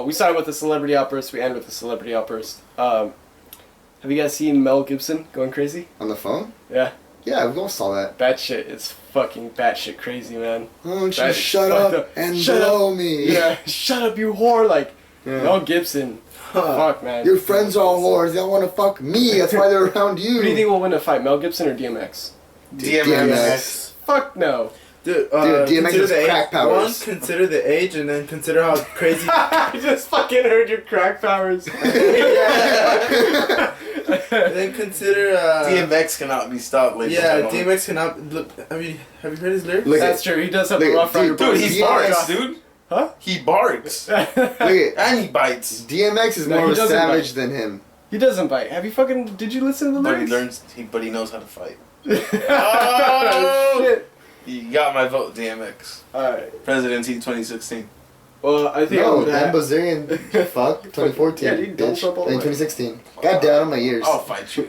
We started with the celebrity outburst. We end with the celebrity outburst. Have you guys seen Mel Gibson going crazy? On the phone? Yeah. Yeah, we all saw that. That shit is fucking batshit crazy, man. Why don't you That is shut fucked up and blow me? Yeah, shut up, you whore! Like, Yeah. Mel Gibson. Fuck, man. Your friends are all whores. They all want to fuck me. That's why they're around you. Who do you think will win a fight, Mel Gibson or DMX? DMX. Fuck no. Dude, DMX consider has the crack age. powers. One, consider the age, and then consider how crazy. I just fucking heard your crack powers. And then consider. DMX cannot be stopped, ladies and Yeah, gentlemen. DMX cannot. Look, have you heard his lyrics? Look That's true. He does have Look a at- rough rider. dude, Dude, body. he DMX. barks, dude. Huh? He barks. Look at And he bites. DMX is No, more he of a doesn't savage bite. than him. He doesn't bite. Have you fucking? Did you listen to the But he lyrics? but he knows how to fight. Oh shit! You got my vote, DMX. All right. Presidency 2016. Well, I think No, on that. Ambazarian. Fuck. 2014. Yeah, dude, Donald bitch. Trump all the way. 2016. God damn, my ears. I'll fight you.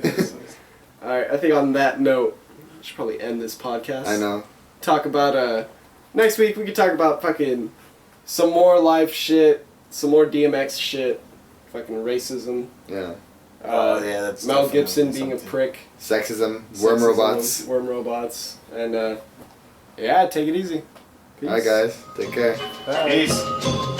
All right. I think on that note, we should probably end this podcast. I know. Talk about next week. We could talk about fucking some more live shit, some more DMX shit, fucking racism. Yeah. Oh, yeah, that's Mel definitely Gibson being a something. prick. Sexism. Worm Sexism, robots. Worm robots. And yeah, take it easy. Peace. Alright, guys. Take care. Bye. Peace.